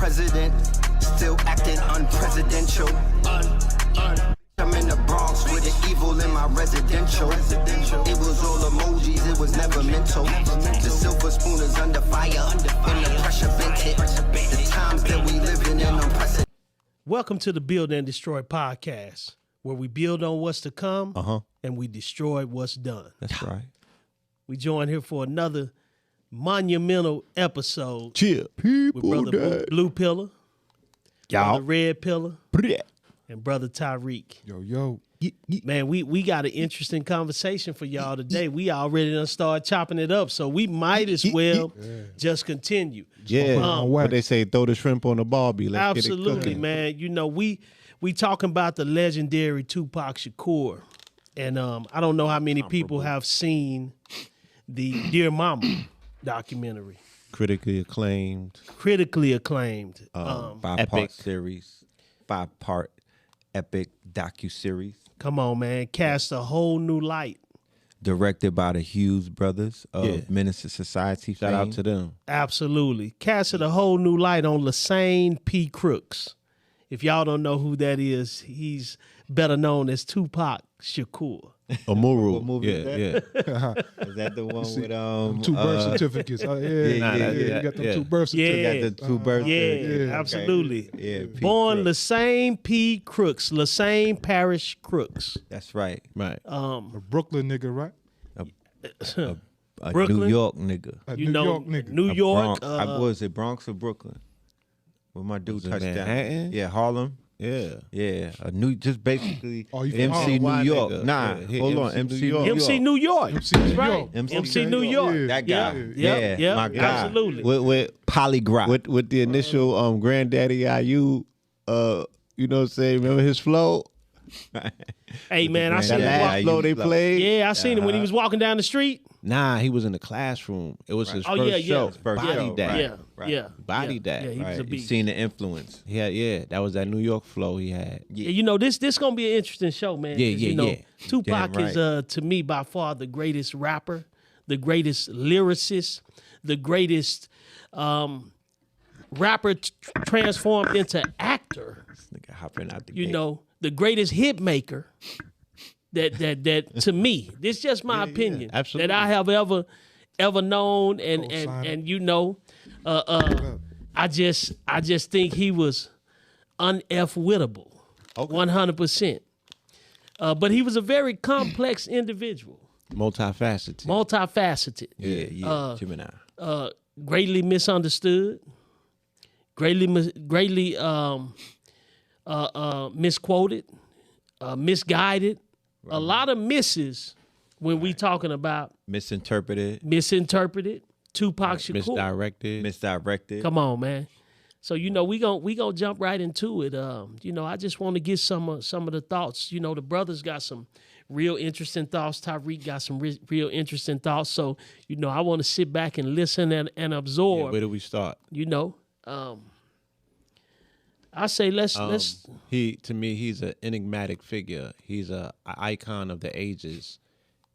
president, still acting unpresidential. I'm in the Bronx with the evil in my residential. It was all emojis, it was never mental. The silver spoon is under fire, and the pressure vented. The times that we live in unprecedented. Welcome to the Build and Destroy podcast, where we build on what's to come and we destroy what's done. That's right. We join here for another monumental episode. Chill, people. With Brother Blue Pillar, Y'all. Brother Red Pillar, and Brother Tyreek. Yo. Man, we got an interesting conversation for y'all today. We already done started chopping it up, so we might as well just continue. Yeah, what they say, throw the shrimp on the barbie. Let's absolutely, get it cooking. man. You know, we talking about the legendary Tupac Shakur. And I don't know how many people have seen the Dear Mama documentary. Critically acclaimed. Five-part series. 5-part epic docu-series. Come on, man. Cast a whole new light. Directed by the Hughes brothers of Menace to Society. Shout out to them. Absolutely. Casted a whole new light on Lassane P. Crooks. If y'all don't know who that is, he's better known as Tupac Shakur. Amuru. What movie is that? Is that the one with two birth certificates? You got them two birth certificates. Yeah, got the two birth certificates. Yeah, absolutely. Okay. Yeah, Born Lassane P. Crooks, Lassane Parish Crooks. That's right. Right. A Brooklyn nigga, right? A Brooklyn? New York nigga. A You New know, York nigga. New York. Was it Bronx or Brooklyn? Where my dude Was it touched down. Manhattan? Yeah, Harlem. Yeah. Yeah, just basically Oh, you from MC Harlem? New York. Nigga. Nah, Yeah, hold on, MC MC New New York. MC New York. MC New That's right. York. MC New York. Yeah. That guy. Yeah, my guy. absolutely. With Polygraph. with the initial granddaddy IU, you know what I'm saying? Remember his flow? Hey, man, I That seen him last walk. Flow they played? Yeah, I seen him when he was walking down the street. Nah, he was in the classroom. It was his Oh, first yeah, show. yeah. First Body show, that. right. Yeah, right. yeah. Body yeah. that. Yeah, he was Right. a You beast. seen the influence. Yeah. That was that New York flow he had. Yeah, you know, this gonna be an interesting show, man. 'cause, you know, Tupac Damn is to me by far the greatest rapper, the greatest lyricist, the greatest rapper transformed into actor. This nigga hopping out the You gate. know, the greatest hit maker. That to me, this is just my opinion. absolutely. That I have ever known, and you know, I just think he was un-F-wittable, 100%. But he was a very complex individual, Multifaceted. Yeah. Gemini. greatly misunderstood, greatly misquoted, misguided. A lot of misses when we talking about Misinterpreted. Tupac Shakur. Misdirected. Come on, man. So you know we gonna jump right into it. You know, I just want to get some of the thoughts. You know, the brothers got some real interesting thoughts. Tyreek got some real interesting thoughts. So you know, I want to sit back and listen and absorb. Where do we start? You know, I say let's. To me, he's an enigmatic figure. He's an icon of the ages.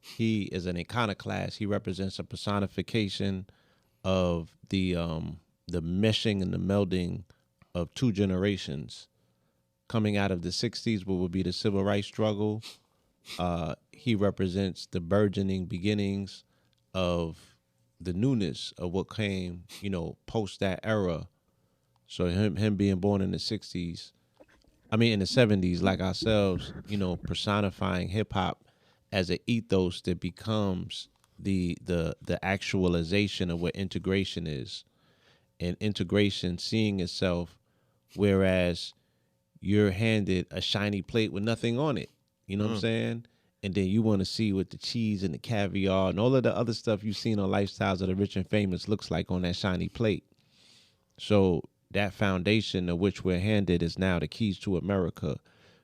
He is an iconoclast. He represents a personification of the meshing and the melding of two generations. Coming out of the 60s, what would be the civil rights struggle, he represents the burgeoning beginnings of the newness of what came, you know, post that era. So him being born in the 60s, in the 70s, like ourselves, you know, personifying hip hop as an ethos that becomes the actualization of what integration is. And integration seeing itself, whereas you're handed a shiny plate with nothing on it. You know what I'm saying? And then you want to see what the cheese and the caviar and all of the other stuff you've seen on Lifestyles of the Rich and Famous looks like on that shiny plate. So that foundation of which we're handed is now the keys to America.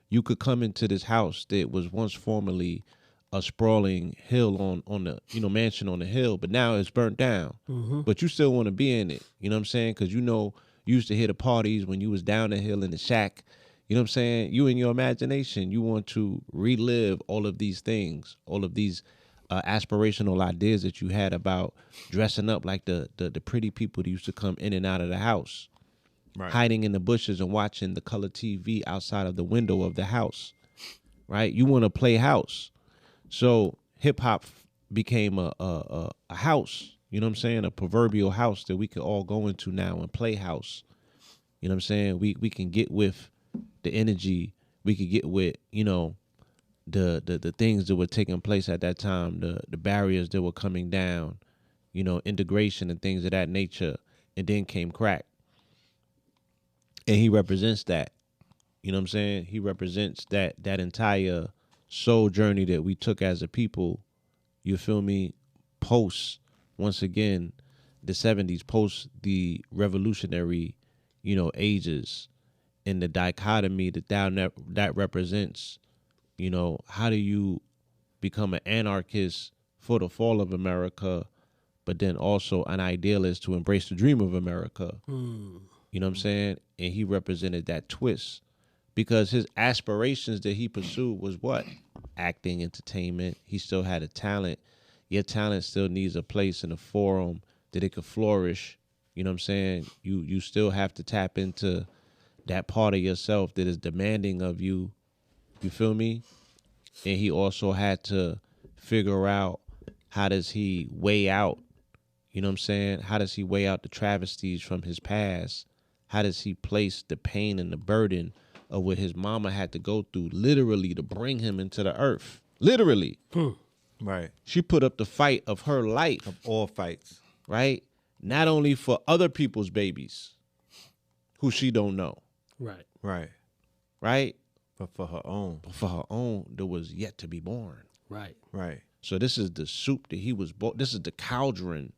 You could come into this house that was once formerly a sprawling hill on the, you know, mansion on the hill, but now it's burnt down. But you still want to be in it. You know what I'm saying? Because you know, you used to hear the parties when you was down the hill in the shack. You know what I'm saying? You in your imagination, you want to relive all of these things, all of these aspirational ideas that you had about dressing up like the pretty people that used to come in and out of the house. hiding in the bushes and watching the color TV outside of the window of the house, right? You want to play house. So hip hop became a house, you know what I'm saying? A proverbial house that we could all go into now and play house. You know what I'm saying? We can get with the energy. We could get with, you know, the things that were taking place at that time, the barriers that were coming down, you know, integration and things of that nature. And then came crack. And he represents that. You know what I'm saying? He represents that entire soul journey that we took as a people, you feel me, post, once again, the 70s, post the revolutionary, you know, ages, and the dichotomy that represents, you know, how do you become an anarchist for the fall of America, but then also an idealist to embrace the dream of America. You know what I'm saying? And he represented that twist because his aspirations that he pursued was what? Acting, entertainment. He still had a talent. Your talent still needs a place in a forum that it could flourish. You know what I'm saying? You still have to tap into that part of yourself that is demanding of you. You feel me? And he also had to figure out how does he weigh out, you know what I'm saying? How does he weigh out the travesties from his past? How does he place the pain and the burden of what his mama had to go through literally to bring him into the earth? Literally. Right. She put up the fight of her life. Of all fights. Right? Not only for other people's babies who she don't know. Right. Right. Right? But for her own. But for her own that was yet to be born. Right. Right. So this is the soup that he was born. This is the cauldron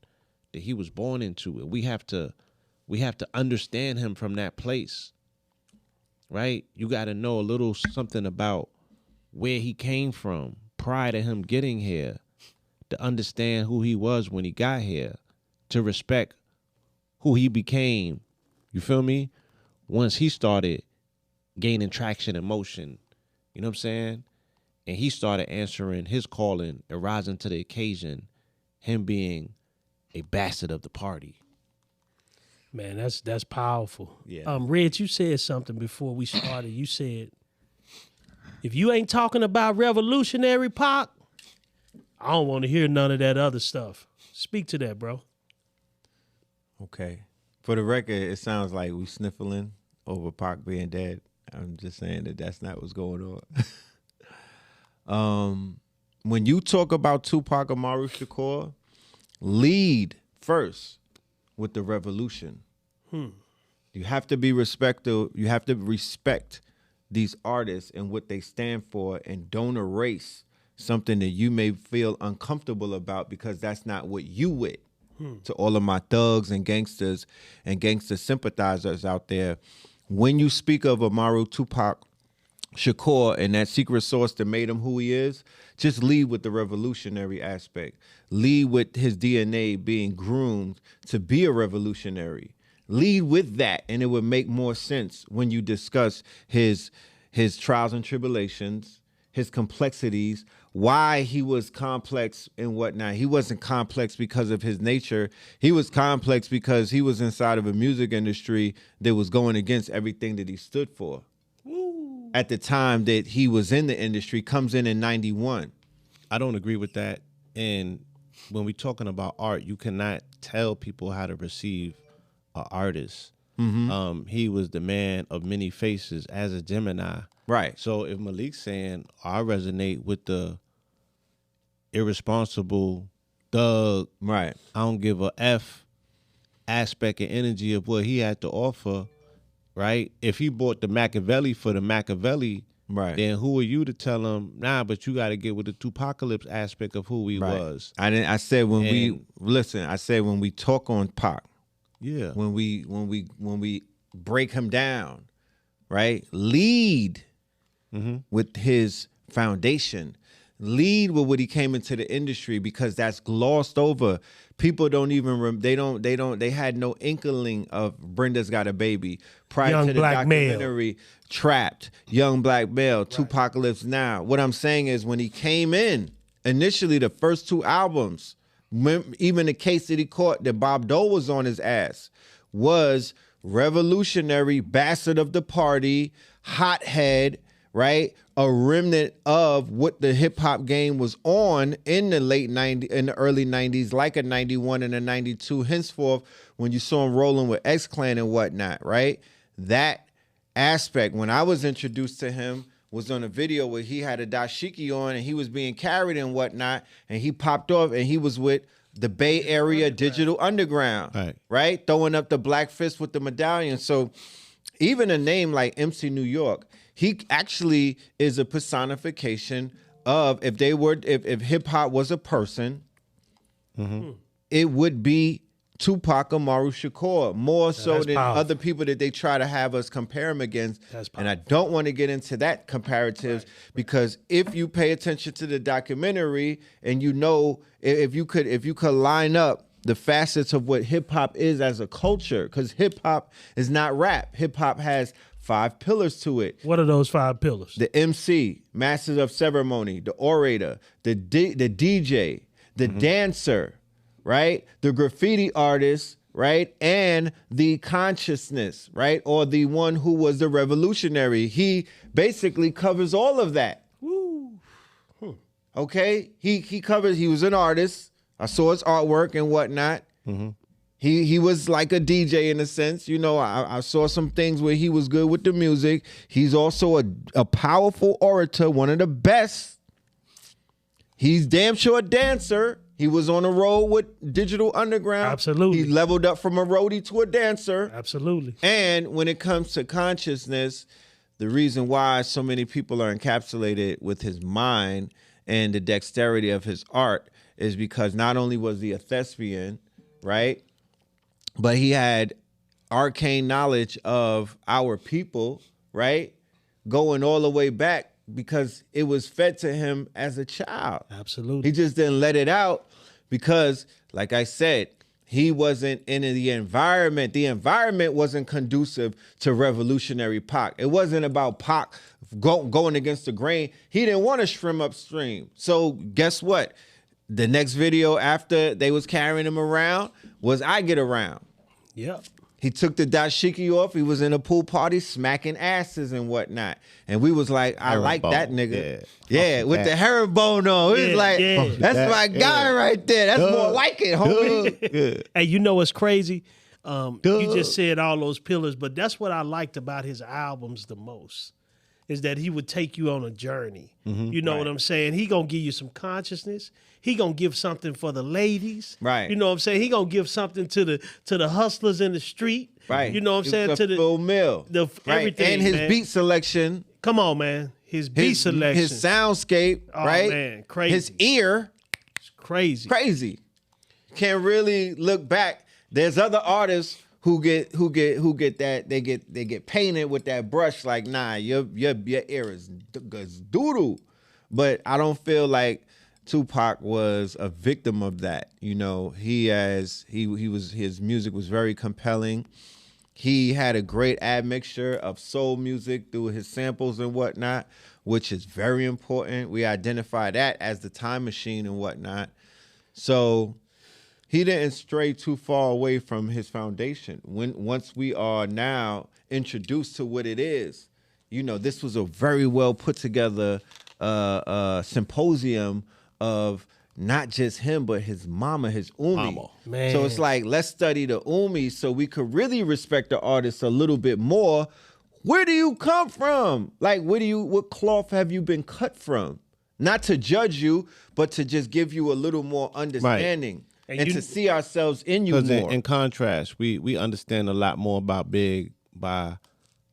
that he was born into. And we have to understand him from that place. Right? You got to know a little something about where he came from prior to him getting here, to understand who he was when he got here, to respect who he became. You feel me? Once he started gaining traction and motion, you know what I'm saying? And he started answering his calling and rising to the occasion, him being a bastard of the party. Man, that's powerful. Yeah. Reg, you said something before we started. You said, if you ain't talking about revolutionary Pac, I don't want to hear none of that other stuff. Speak to that, bro. Okay. For the record, it sounds like we sniffling over Pac being dead. I'm just saying that that's not what's going on. When you talk about Tupac Amaru Shakur, lead first with the revolution. You have to be respectful. You have to respect these artists and what they stand for, and don't erase something that you may feel uncomfortable about because that's not what you with. To all of my thugs and gangsters and gangster sympathizers out there, when you speak of Amaru Tupac Shakur and that secret sauce that made him who he is, just lead with the revolutionary aspect. Lead with his DNA being groomed to be a revolutionary. Lead with that, and it would make more sense when you discuss his trials and tribulations, his complexities, why he was complex and whatnot. He wasn't complex because of his nature. He was complex because he was inside of a music industry that was going against everything that he stood for. Woo. At the time that he was in the industry, comes in 91. I don't agree with that. And when we're talking about art, you cannot tell people how to receive an artist. He was the man of many faces as a Gemini. Right. So if Malik's saying, I resonate with the irresponsible thug, right, I don't give a F aspect and energy of what he had to offer, right? If he bought the Machiavelli for the Machiavelli, right, then who are you to tell him, nah, but you got to get with the Tupacalypse aspect of who he was. I said when we talk on Pac, yeah, when we break him down, right? Lead with his foundation. Lead with what he came into the industry, because that's glossed over. People don't even they had no inkling of Brenda's Got a Baby prior Young to the Black documentary Male. Trapped, Young Black Male, right. Tupacalypse Now. What I'm saying is when he came in, initially the first two albums, even the case that he caught that Bob Dole was on his ass, was revolutionary, bastard of the party, hothead, right? A remnant of what the hip hop game was on in the late 90s, in the early 90s, like a 91 and a 92. Henceforth, when you saw him rolling with X-Clan and whatnot, right? That aspect, when I was introduced to him, was on a video where he had a dashiki on and he was being carried and whatnot, and he popped off and he was with the Bay Area Digital Underground, right? Throwing up the black fist with the medallion. So even a name like MC New York, he actually is a personification of, if hip hop was a person, it would be Tupac Amaru Shakur, more so than other people that they try to have us compare him against. And I don't want to get into that comparatives because if you pay attention to the documentary and you know, if you could line up the facets of what hip hop is as a culture, because hip hop is not rap. Hip hop has 5 pillars to it. What are those 5 pillars? The MC, Masters of Ceremony, the orator, the DJ, the dancer, right? The graffiti artist, right? And the consciousness, right? Or the one who was the revolutionary. He basically covers all of that. Woo. Okay? He was an artist. I saw his artwork and whatnot. He was like a DJ in a sense. You know, I saw some things where he was good with the music. He's also a powerful orator, one of the best. He's damn sure a dancer. He was on a road with Digital Underground. Absolutely. He leveled up from a roadie to a dancer. Absolutely. And when it comes to consciousness, the reason why so many people are encapsulated with his mind and the dexterity of his art is because not only was he a thespian, right? But he had arcane knowledge of our people, right? Going all the way back because it was fed to him as a child. Absolutely. He just didn't let it out because, like I said, he wasn't in the environment. The environment wasn't conducive to revolutionary Pac. It wasn't about Pac going against the grain. He didn't want to swim upstream. So guess what? The next video after they was carrying him around was I Get Around. Yep. He took the dashiki off. He was in a pool party smacking asses and whatnot. And we was like, I like that nigga. Yeah, with the herringbone on. We was like, that's my guy right there. That's more like it, homie. Hey, you know what's crazy? You just said all those pillars, but that's what I liked about his albums the most, is that he would take you on a journey. You know what I'm saying? He gonna give you some consciousness. He gonna give something for the ladies. Right. You know what I'm saying? He gonna give something to the hustlers in the street. Right. You know what I'm saying? To the full meal. Everything. And his man. beat selection. Come on, man. His beat selection. His soundscape, right? Man, crazy. His ear. It's crazy. Crazy. Can't really look back. There's other artists who get that they get painted with that brush like, nah, your ear is doodle. But I don't feel like Tupac was a victim of that. You know, his music was very compelling. He had a great admixture of soul music through his samples and whatnot, which is very important. We identify that as the time machine and whatnot. So he didn't stray too far away from his foundation. Once we are now introduced to what it is, you know, this was a very well put together symposium of not just him, but his mama, his Umi. Man. So it's like, let's study the Umi so we could really respect the artist a little bit more. Where do you come from? Like, what cloth have you been cut from? Not to judge you, but to just give you a little more understanding. Right. And to see ourselves in you more. In contrast, we understand a lot more about Big by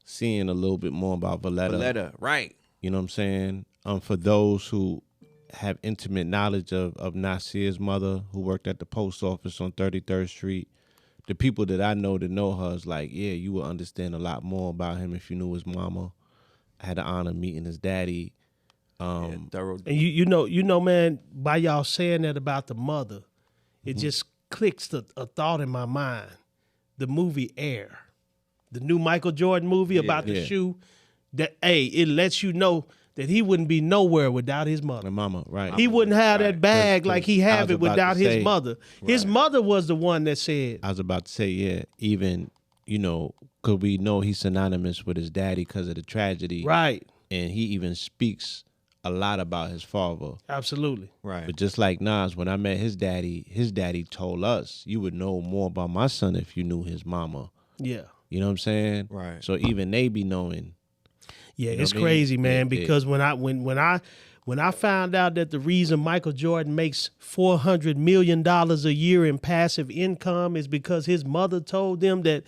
seeing a little bit more about Valletta. Right. You know what I'm saying? For those who have intimate knowledge of Nasir's mother, who worked at the post office on 33rd Street, the people that I know that know her is like, yeah, you will understand a lot more about him if you knew his mama. I had the honor of meeting his daddy. And you know, man, by y'all saying that about the mother, it just clicks a thought in my mind. The movie Air, the new Michael Jordan movie about the shoe, that it lets you know that he wouldn't be nowhere without his mother. My mama, right. He wouldn't have that bag like he have it without his mother. Right. His mother was the one that said. I was about to say, yeah, even you know, because we know he's synonymous with his daddy because of the tragedy. Right. And he even speaks a lot about his father. Absolutely. Right. But just like Nas, when I met his daddy told us, you would know more about my son if you knew his mama. Yeah. You know what I'm saying? Right. So even they be knowing. Yeah, You know it's what I mean? crazy, man. Yeah, because when I found out that the reason Michael Jordan makes $400 million a year in passive income is because his mother told them that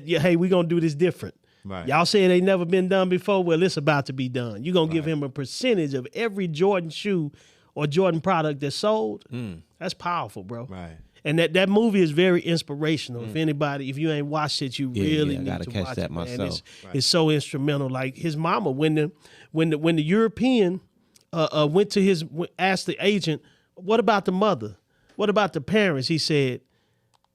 yeah, hey, we're gonna do this different. Right. Y'all say it ain't never been done before. Well, it's about to be done. You're gonna give him a percentage of every Jordan shoe or Jordan product that's sold. That's powerful, bro. Right. And that movie is very inspirational. If you ain't watched it, you really I need gotta to catch watch that it, man. myself. It's so instrumental. Like his mama, when the European went to asked the agent, "What about the mother? What about the parents?" He said,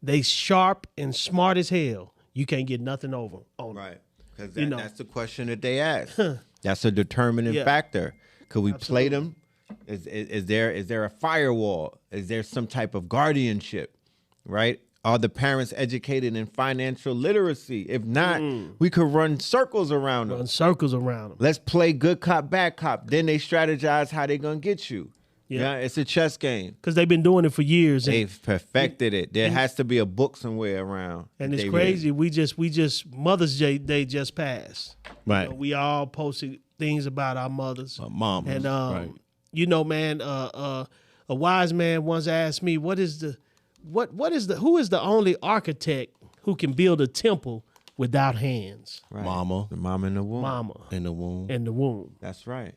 "They sharp and smart as hell. You can't get nothing over on them." Right. Because know. that's the question that they ask. That's a determining Yeah. factor. Could we play them? Is there a firewall? Is there some type of guardianship? Right? Are the parents educated in financial literacy? If not, we could run circles around them. Run circles around them. Let's play good cop, bad cop. Then they strategize how they gonna get you. Yeah. Yeah, it's a chess game. Because they've been doing it for years. They've perfected it. There has to be a book somewhere around. And that it's they crazy. read. We just Mother's Day just passed. Right. You know, we all posted things about our mothers. Mamas. And right. you know, man, a wise man once asked me, who is the only architect who can build a temple without hands? Right. Mama. The mama in the womb. Mama In the womb. in the womb. That's right.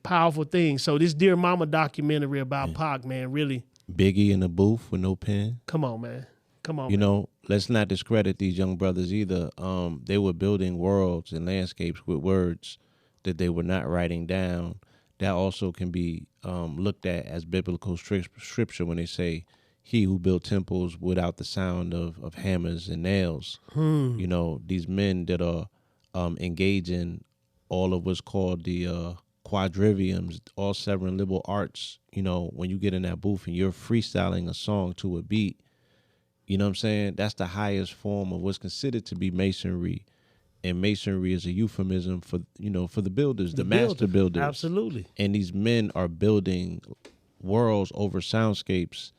Powerful thing. So this Dear Mama documentary about Pac, man, really, Biggie in the booth with no pen. come on, man. Come on, You man. know, let's not discredit these young brothers either. They were building worlds and landscapes with words that they were not writing down. That also can be looked at as biblical scripture when they say, "He who built temples without the sound of hammers and nails." You know, these men that are engaging all of what's called the quadriviums, all 7 liberal arts. You know, when you get in that booth and you're freestyling a song to a beat, you know what I'm saying? That's the highest form of what's considered to be masonry. And masonry is a euphemism for, you know, for the builders, the master builders. Absolutely. And these men are building worlds over soundscapes,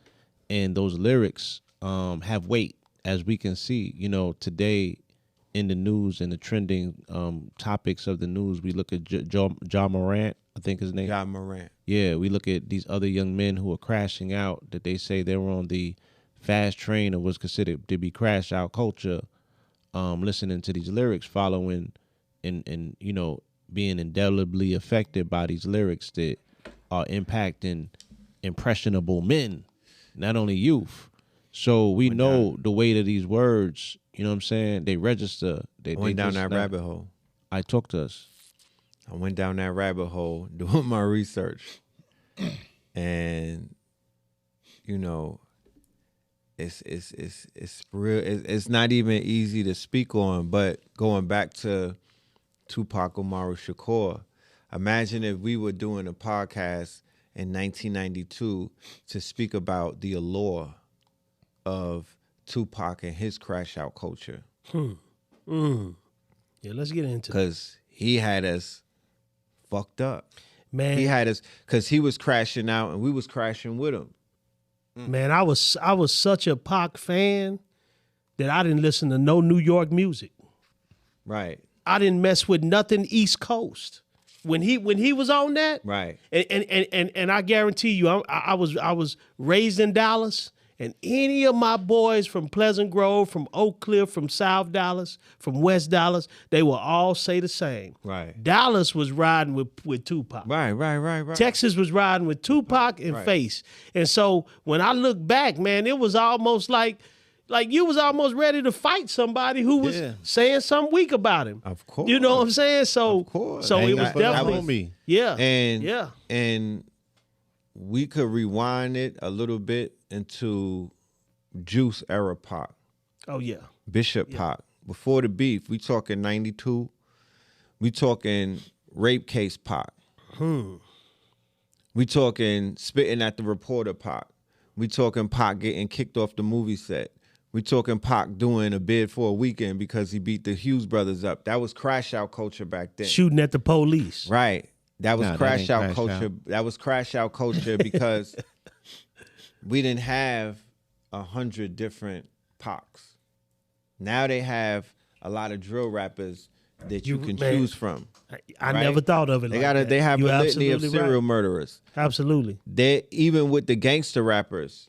and those lyrics have weight, as we can see. You know, today in the news and the trending topics of the news, we look at John Morant, I think his name. John Morant. Yeah, we look at these other young men who are crashing out, that they say they were on the fast train of what's considered to be crash out culture, listening to these lyrics, following and you know, being indelibly affected by these lyrics that are impacting impressionable men, not only youth. So we know the weight of these words, you know what I'm saying? They register. They I went down just that not- rabbit hole. I talk to us. I went down that rabbit hole doing my research. And, you know, it's real. It's not even easy to speak on, but going back to Tupac Amaru Shakur, imagine if we were doing a podcast in 1992 to speak about the allure of Tupac and his crash out culture. Yeah, let's get into it. Because he had us fucked up. Man, He had us, because he was crashing out and we was crashing with him. man, I was such a Pac fan that I didn't listen to no New York music. Right, I didn't mess with nothing East Coast. When he was on that, right. and I guarantee you, I was raised in Dallas, and any of my boys from Pleasant Grove, from Oak Cliff, from South Dallas, from West Dallas, they will all say the same. Right. Dallas was riding with Tupac. Right. Texas was riding with Tupac and Face. And so when I look back, man, it was almost like you was almost ready to fight somebody who was saying something weak about him. Of course. You know what I'm saying? So, Of course. so it And was that definitely me. yeah. And yeah. and we could rewind it a little bit into Juice era Pac, Oh yeah. Bishop Pac. Before the beef, we talking 92. We talking rape case Pac. We talking spitting at the reporter Pac. We talking Pac getting kicked off the movie set. We talking Pac doing a bid for a weekend because he beat the Hughes brothers up. That was crash out culture back then. Shooting at the police. Right. That was crash that out ain't culture. crash out. That was crash out culture because we didn't have 100 different Pacs. Now they have a lot of drill rappers that you can choose from. I right? never thought of it. They have a You're litany of absolutely serial right. murderers. Absolutely. They even with the gangster rappers.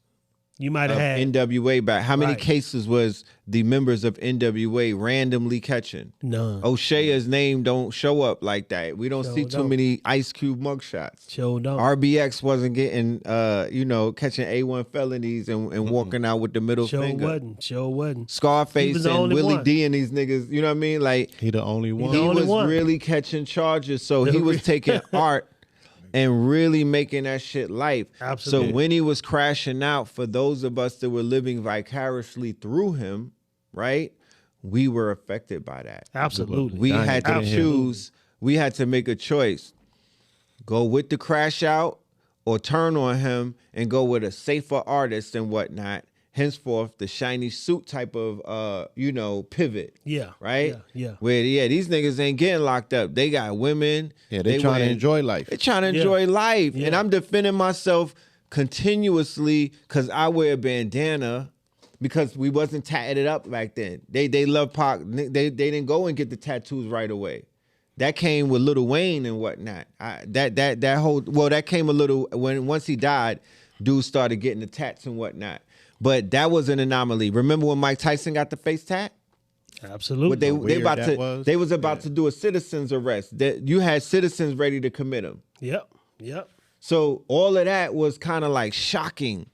You might have had NWA back. How many Right. cases was the members of NWA randomly catching? none. O'Shea's name don't show up like that. We don't see too don't. many Ice Cube mugshots. Sure don't. RBX wasn't getting, catching A1 felonies and walking out with the middle Sure finger. wasn't. Sure wasn't. He Scarface was the and only Willie one. D and these niggas, you know what I mean? Like He the only one. the he only was one. really catching charges, so he was taking art and really making that shit life. Absolutely. So when he was crashing out, for those of us that were living vicariously through him, right, we were affected by that. Absolutely. We Dying had to Absolutely. choose. We had to make a choice. Go with the crash out or turn on him and go with a safer artist and whatnot. Henceforth, the shiny suit type of, pivot. Yeah. Right? Yeah. Where, these niggas ain't getting locked up. They got women. Yeah, they trying to went- enjoy life. They trying to enjoy life. And I'm defending myself continuously because I wear a bandana because we wasn't tatted it up back then. They love Pac. They didn't go and get the tattoos right away. That came with Lil Wayne and whatnot. That came a little once he died, dudes started getting the tats and whatnot. But that was an anomaly. Remember when Mike Tyson got the face tat? Absolutely. But they weird about that to was. they was about to do a citizen's arrest. That you had citizens ready to commit him. Yep. So all of that was kind of like shocking.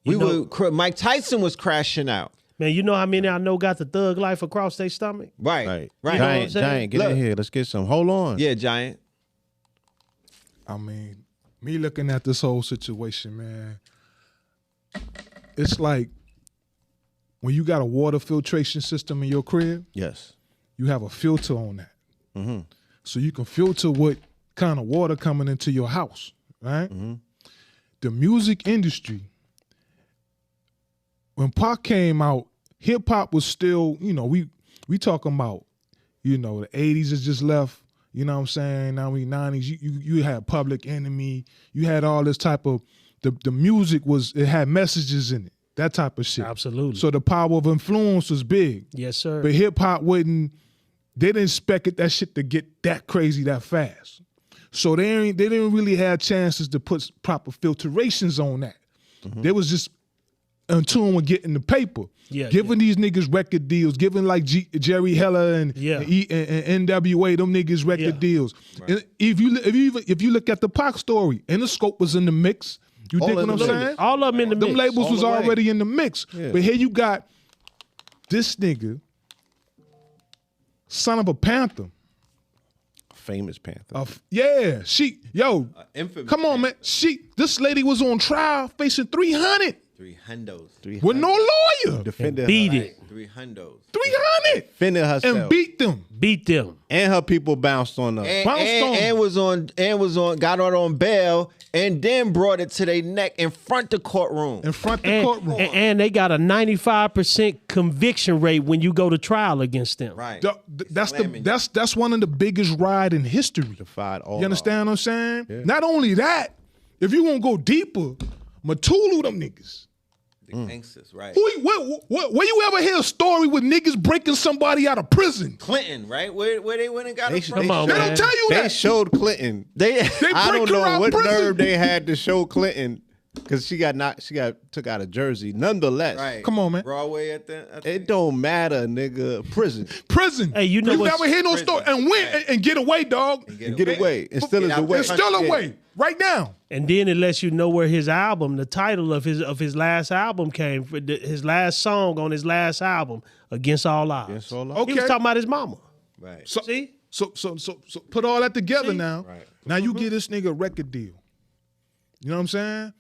Mike Tyson was crashing out. Man, you know how many I know got the thug life across their stomach? Right. Right. Right. You know what I'm Giant, saying? Giant, get Look. in here. Let's get some. Hold on. Yeah, Giant. I mean, me looking at this whole situation, man, it's like when you got a water filtration system in your crib, Yes. you have a filter on that. So you can filter what kind of water coming into your house, right? The music industry, when Pac came out, hip hop was still, we talking about, the 80s has just left, you know what I'm saying? Now we 90s, you had Public Enemy, you had all this type of, the music it had messages in it, that type of shit. Absolutely. So the power of influence was big. Yes, sir. But hip hop they didn't expect that shit to get that crazy that fast. So they didn't really have chances to put proper filtrations on that. They was just in tune with getting the paper. Yeah, giving these niggas record deals, giving like Jerry Heller and NWA, them niggas record deals. And if you look at the Pac story, Interscope was in the mix. You dig what I'm saying? All of them in the mix. Them labels all was the way. already in the mix. Yeah. But here you got this nigga, son of a Panther. Famous Panther. Infamous Come on, man. This lady was on trial facing 300 Three hundos. with no lawyer. Defended Beat her, it. 3 hundos. 300 Defended herself. and beat them. Beat them. And her people bounced on her. And was on got out on bail and then brought it to their neck in front the courtroom. In front the courtroom. And they got a 95% conviction rate when you go to trial against them. Right. That's one of the biggest ride in history. Defied all. You understand what I'm saying? Not only that, if you want to go deeper, Matulu them niggas. The gangsters, right? Where you ever hear a story with niggas breaking somebody out of prison? Clinton, right? Where they went and got him from? Come on, They man. don't tell you They that. showed Clinton. They I break don't her know out what prison. nerve they had to show Clinton because she got took out of Jersey. Nonetheless, right. Come on, man. Broadway at the it don't matter, nigga. Prison. Prison. Hey, you know you what's- never hear no Prison. story and win and get away, dog. And get away. It still is Get out away. It's still away right now. And then it lets you know where his album, the title of his last album came from, his last song on his last album, Against All Odds. Against All Odds. He was Okay. talking about his mama. Right. So, See? So put all that together now. Right. Now you get this nigga a record deal. You know what I'm saying?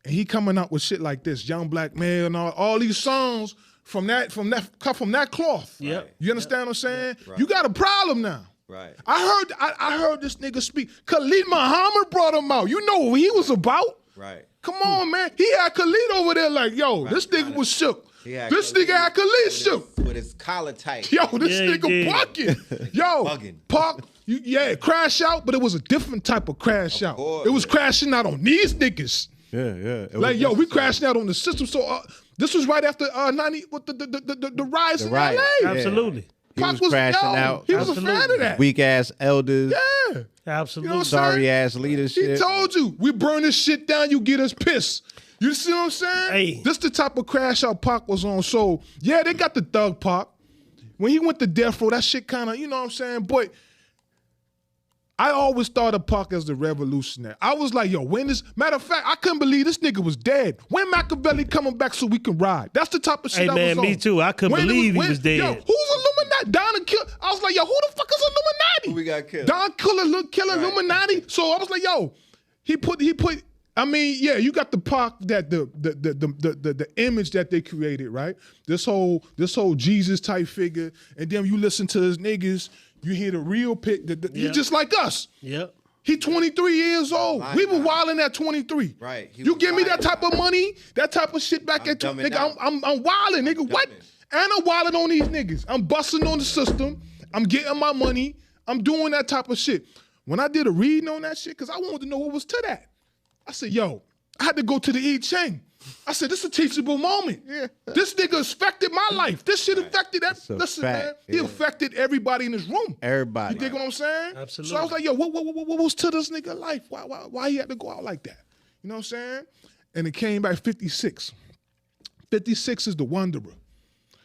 And he coming out with shit like this, Young Black Male and all these songs from that cloth. Yep. You understand what I'm saying? Right. You got a problem now. Right. I heard this nigga speak. Khalid Muhammad brought him out. You know what he was about. Right. Come on, man. He had Khalid over there like, yo, this nigga was shook. This nigga had Kalisha. With his collar tight. Yo, this Yeah, he nigga did. bucking. Yo, Bugging. Park, crash out, but it was a different type of crash out. course. It was crashing out on these niggas. Yeah. It was Like, yo, we necessary. crashing out on the system. So this was right after 90 with the riots in riot. LA. Absolutely. He Pac was crashing out. He was a fan of Absolutely. that. Weak ass elders. Yeah. Absolutely. You know what I'm saying? Sorry ass He leadership. told you, we burn this shit down, you get us pissed. You see what I'm saying? Hey. This the type of crash out Pac was on. So, yeah, they got the thug Pac. When he went to death row, that shit kind of, you know what I'm saying? But I always thought of Pac as the revolutionary. I was like, yo, when this, matter of fact, I couldn't believe this nigga was dead. When Machiavelli coming back so we can ride? That's the type of shit Hey, I man, was on. me too. I couldn't believe he was dead. Yo, who's Illuminati? Don Kill. I was like, yo, who the fuck is Illuminati? Who we got killed? Don Killer Illuminati. So I was like, yo, he put. I mean, yeah, you got the Pac that the image that they created, right? This whole Jesus type figure, and then you listen to his niggas, you hear the real pick. He just like us. Yep. He 23 years old. We were wilding at 23. Right. He You was give me that lying. type of money, that type of shit back at dumbing nigga. out. I'm wilding, nigga. What? dumbing. And I'm wilding on these niggas. I'm busting on the system. I'm getting my money. I'm doing that type of shit. When I did a reading on that shit, because I wanted to know what was to that. I said, yo, I had to go to the I Ching. I said, this is a teachable moment. This nigga affected my life. This shit affected a listen, fact, man. He yeah. affected everybody in this room. Everybody. You dig what I'm saying? Absolutely. So I was like, yo, what was to this nigga life? Why he had to go out like that? You know what I'm saying? And it came back 56. 56 is the wanderer.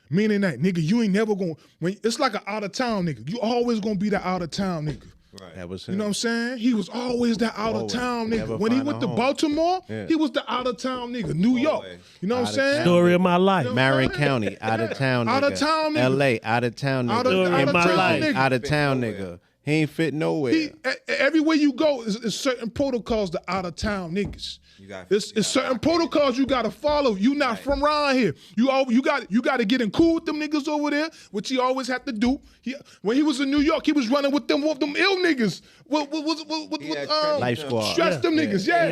Meaning that, nigga, you ain't never gonna, it's like an out of town nigga. You always gonna be that out of town nigga. Right. That was You him. know what I'm saying? He was always that out of Always. town Never nigga. When he find a went to home. Baltimore, Yeah. he was the out of town nigga. New York. Always. You know what I'm Out of saying? town. Story of my life. Yeah. Marin County, out of town nigga. Out of town nigga. LA, out of town nigga. Out of Story of my town life. nigga. Out of town nigga. He ain't fit nowhere. Everywhere you go is certain protocols to out of town niggas. It's certain protocols you gotta follow. You not from around here. You got to get in cool with them niggas over there, which he always had to do. When he was in New York, he was running with them ill niggas. Life Squad. Stress them niggas, yeah.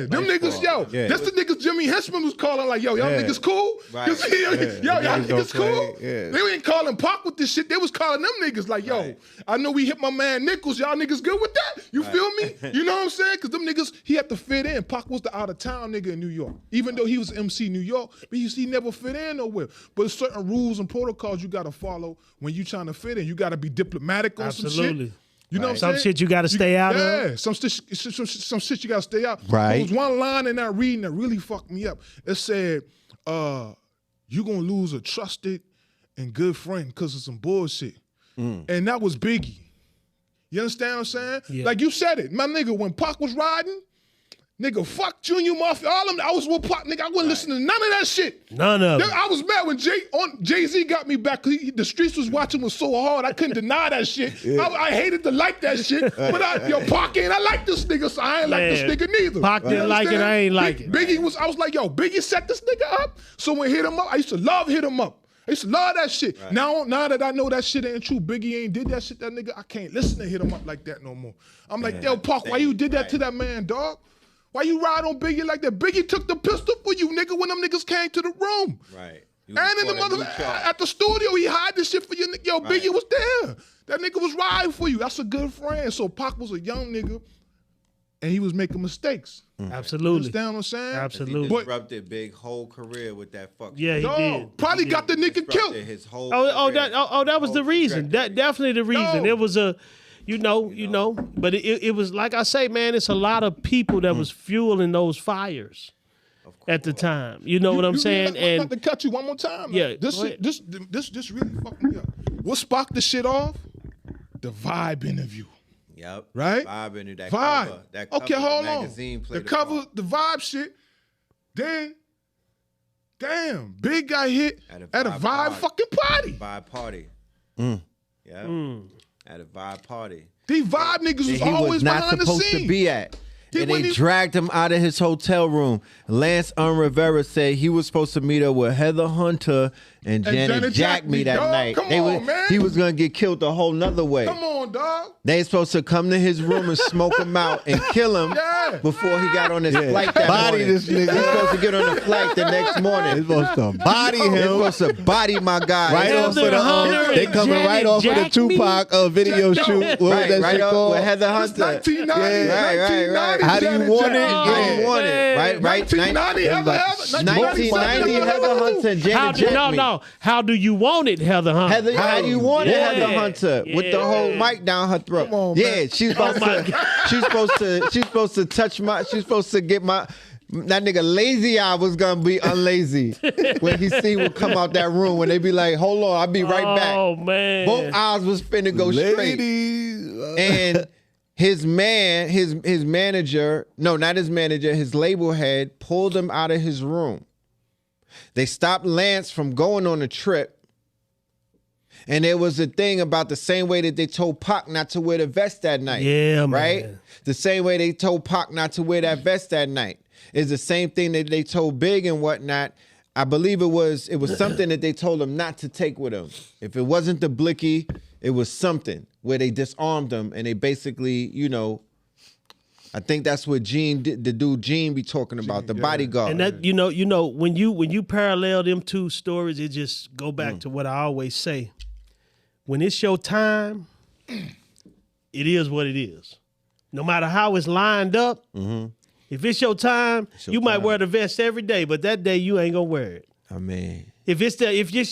Them niggas, yo. Yeah. That's the niggas Jimmy Henchman was calling like, yo, y'all Yeah. niggas cool? Right. Yo, y'all niggas don't niggas cool? play, yeah. They ain't calling Pac with this shit. They was calling them niggas like, yo, Right. I know we hit my man Nichols. Y'all niggas good with that? You feel me? You know what I'm saying? Because them niggas, he had to fit in. Pac was the out of town nigga in New York. Even though he was MC New York, but he never fit in nowhere. But there's certain rules and protocols you got to follow when you trying to fit in. You got to be diplomatic on some Absolutely. shit. You know what I'm Some saying? shit you gotta stay out of. Yeah, some shit you gotta stay out. Right. There was one line in that reading that really fucked me up. It said, you gonna lose a trusted and good friend because of some bullshit. And that was Biggie. You understand what I'm saying? Yeah. Like you said it. My nigga, when Pac was riding, nigga, fuck Junior Mafia, all them, I was with Pac, nigga, I wasn't listening to none of that shit. None of it. I was mad when Jay-Z got me back. The streets was watching was so hard, I couldn't deny that shit. I hated to like that shit. But Pac ain't, I like this nigga, so I ain't like this Man, nigga neither. Pac didn't You like it, understand? I ain't like it. Biggie was, I was like, yo, Biggie set this nigga up. So when Hit Him Up, I used to love Hit Him Up. I used to love that shit. Right. Now that I know that shit ain't true, Biggie ain't did that shit, that nigga, I can't listen to Hit Him Up like that no more. I'm like, yo, Pac, why you did that to that man, dog? Why you ride on Biggie like that? Biggie took the pistol for you, nigga, when them niggas came to the room. Right. And in the mother at the studio, he hide this shit for you. Yo, Right. Biggie was there. That nigga was riding for you. That's a good friend. So Pac was a young nigga, and he was making mistakes. Absolutely. Understand what I'm saying? Absolutely. He disrupted Big whole career with that fuck. Yeah, he No, did. probably He got the did. nigga Disrupted killed. his whole Oh, career. that was the Whole reason. trajectory. That definitely the reason. No. It was a, but it was like I say, man. It's a lot of people that was fueling those fires at the time. You know what I'm saying? I'm about And to cut you one more time. Yeah, This go ahead. this really fucked me up. What sparked the shit off? The Vibe interview. Yep. Right? Vibe into that Vibe. cover. That cover Okay, the hold magazine on. played The a cover, part. the Vibe shit. Then, damn, Big got hit At at a a Vibe Vibe party. fucking party. Vibe party. Yeah. At a Vibe party. These Vibe niggas That was he always was not behind the supposed scene. to be at. He And wasn't they even- dragged him out of his hotel room. Lance Rivera said he was supposed to meet up with Heather Hunter and Janet jacked me that dog. night. Come on, man. He was gonna get killed a whole nother way. Come on, dog. They supposed to come to his room and smoke him out and kill him Yeah. before he got on his flight that Body morning. this nigga. He's supposed to get on the flight the next morning. They're supposed to body They're him. supposed to body my guy. Right off of Heather the Hunter they and coming right Janet off of the Jack me? Tupac video shoot. What was Right, that right shit up called? with Heather It's Hunter. 1990. Right. How do you Janet want it? Jackson. How you want it? Right. 1990, Heather, 1990 Heather Hunter, Janet Jackson. No. How do you want it, Heather Hunter? Heather, how do you want it, Yeah. Heather Hunter, with the whole mic down her throat? Come on, yeah, man. she's supposed to touch my. She's supposed to get my. That nigga Lazy Eye was gonna be unlazy when he see would come out that room when they be like, "Hold on, I'll be right back." Oh man. Both eyes was finna go straight. And his manager, no, not his manager, his label head pulled him out of his room. They stopped Lance from going on a trip. And there was a thing about the same way that they told Pac not to wear the vest that night. Yeah, man. Right? The same way they told Pac not to wear that vest that night is the same thing that they told Big and whatnot. I believe it was something that they told him not to take with him. If it wasn't the blicky, it was something where they disarmed him and they basically, I think that's what the dude Gene be talking about, the bodyguard. And that when you parallel them two stories, it just go back to what I always say. When it's your time, it is what it is. No matter how it's lined up, if it's your time, you might wear the vest every day, but that day you ain't gonna wear it. I mean, if it's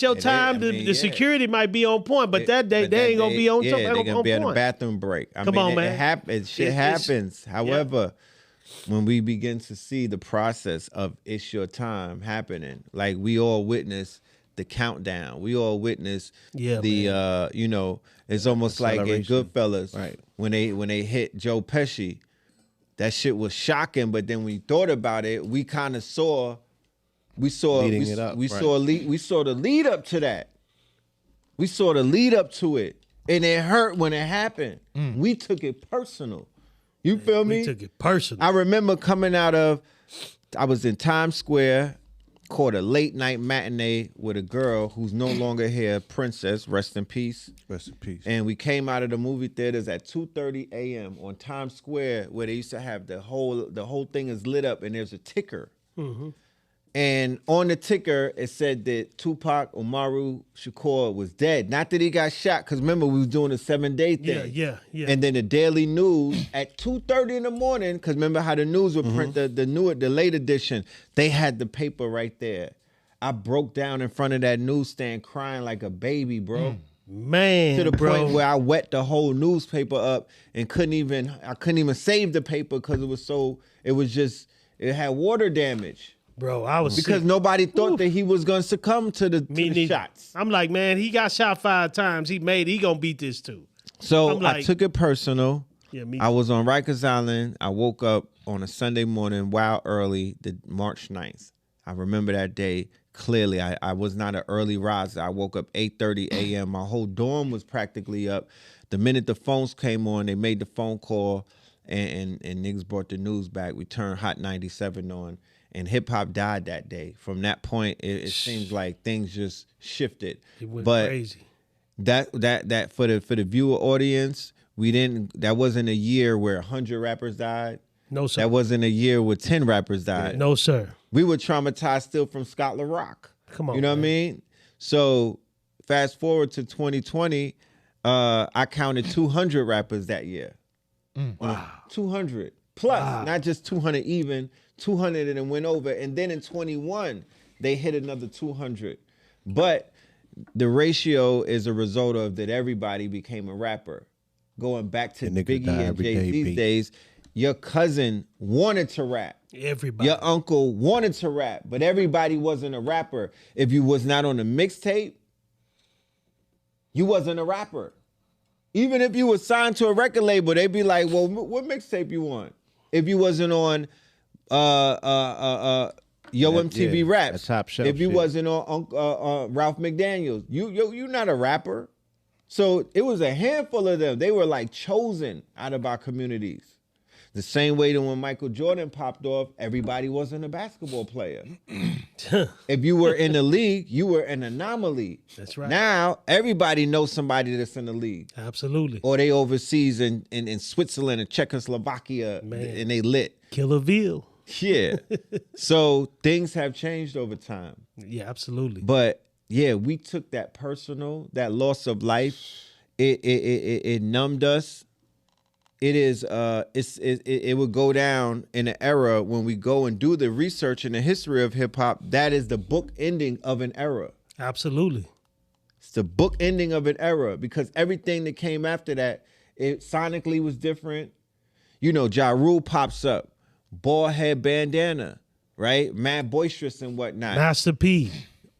your time, the security might be on point, but that day they ain't gonna be on top. Yeah, they're gonna be on a bathroom break. Come on, man. It happens. Shit happens. However, when we begin to see the process of it's your time happening, like we all witness the countdown. We all witness it's almost like in Goodfellas, right? When they hit Joe Pesci, that shit was shocking. But then when we thought about it, we kind of saw the lead up to that. We saw the lead up to it, and it hurt when it happened. We took it personal. You feel me? We took it personal. I remember coming I was in Times Square, caught a late night matinee with a girl who's no longer here, Princess, rest in peace. Rest in peace. And we came out of the movie theaters at 2:30 a.m. on Times Square, where they used to have the whole thing is lit up and there's a ticker. And on the ticker, it said that Tupac Amaru Shakur was dead. Not that he got shot, because remember, we was doing a 7-day thing. Yeah. And then the Daily News at 2:30 in the morning, because remember how the news would print the late edition, they had the paper right there. I broke down in front of that newsstand crying like a baby, bro. Man, To the point where I wet the whole newspaper up and couldn't even save the paper because it had water damage. Bro, I was Because sick. nobody thought that he was going to succumb to the shots. I'm like, man, he got shot 5 times. He gonna beat this too. So I'm like- I took it personal. Yeah, me. I was on Rikers Island. I woke up on a Sunday morning, wild early, the March 9th. I remember that day clearly. I was not an early riser. I woke up 8:30 a.m. My whole dorm was practically up. The minute the phones came on, they made the phone call, and niggas brought the news back. We turned Hot 97 on. And hip hop died that day. From that point, it seems like things just shifted. It went but crazy. That for the viewer audience, that wasn't a year where 100 rappers died. No, sir. That wasn't a year where 10 rappers died. No, sir. We were traumatized still from Scott LaRock. Come on, you know what I mean? So fast forward to 2020, I counted 200 rappers that year. Wow. 200 plus, not just 200 even. 200 and it went over, and then in 21 they hit another 200. But the ratio is a result of that everybody became a rapper. Going back to Biggie and Jay-Z's days, your cousin wanted to rap. Everybody. Your uncle wanted to rap, but everybody wasn't a rapper. If you was not on a mixtape, you wasn't a rapper. Even if you was signed to a record label, they'd be like, well, what mixtape you want? If you wasn't on MTV Raps, Top Shelf if you shit. wasn't on Ralph McDaniels, you not a rapper. So it was a handful of them. They were like chosen out of our communities. The same way that when Michael Jordan popped off, everybody wasn't a basketball player. If you were in the league, you were an anomaly. That's right. Now, everybody knows somebody that's in the league. Absolutely. Or they overseas in Switzerland and Czechoslovakia, Man. and they lit. Killer Ville. Yeah. So things have changed over time. Yeah, absolutely. But yeah, we took that personal, that loss of life. It numbed us. It would go down in an era when we go and do the research in the history of hip hop. That is the book ending of an era. Absolutely. It's the book ending of an era because everything that came after that, it sonically was different. You know, Ja Rule pops up, bald head bandana, right? Mad boisterous and whatnot. Master P.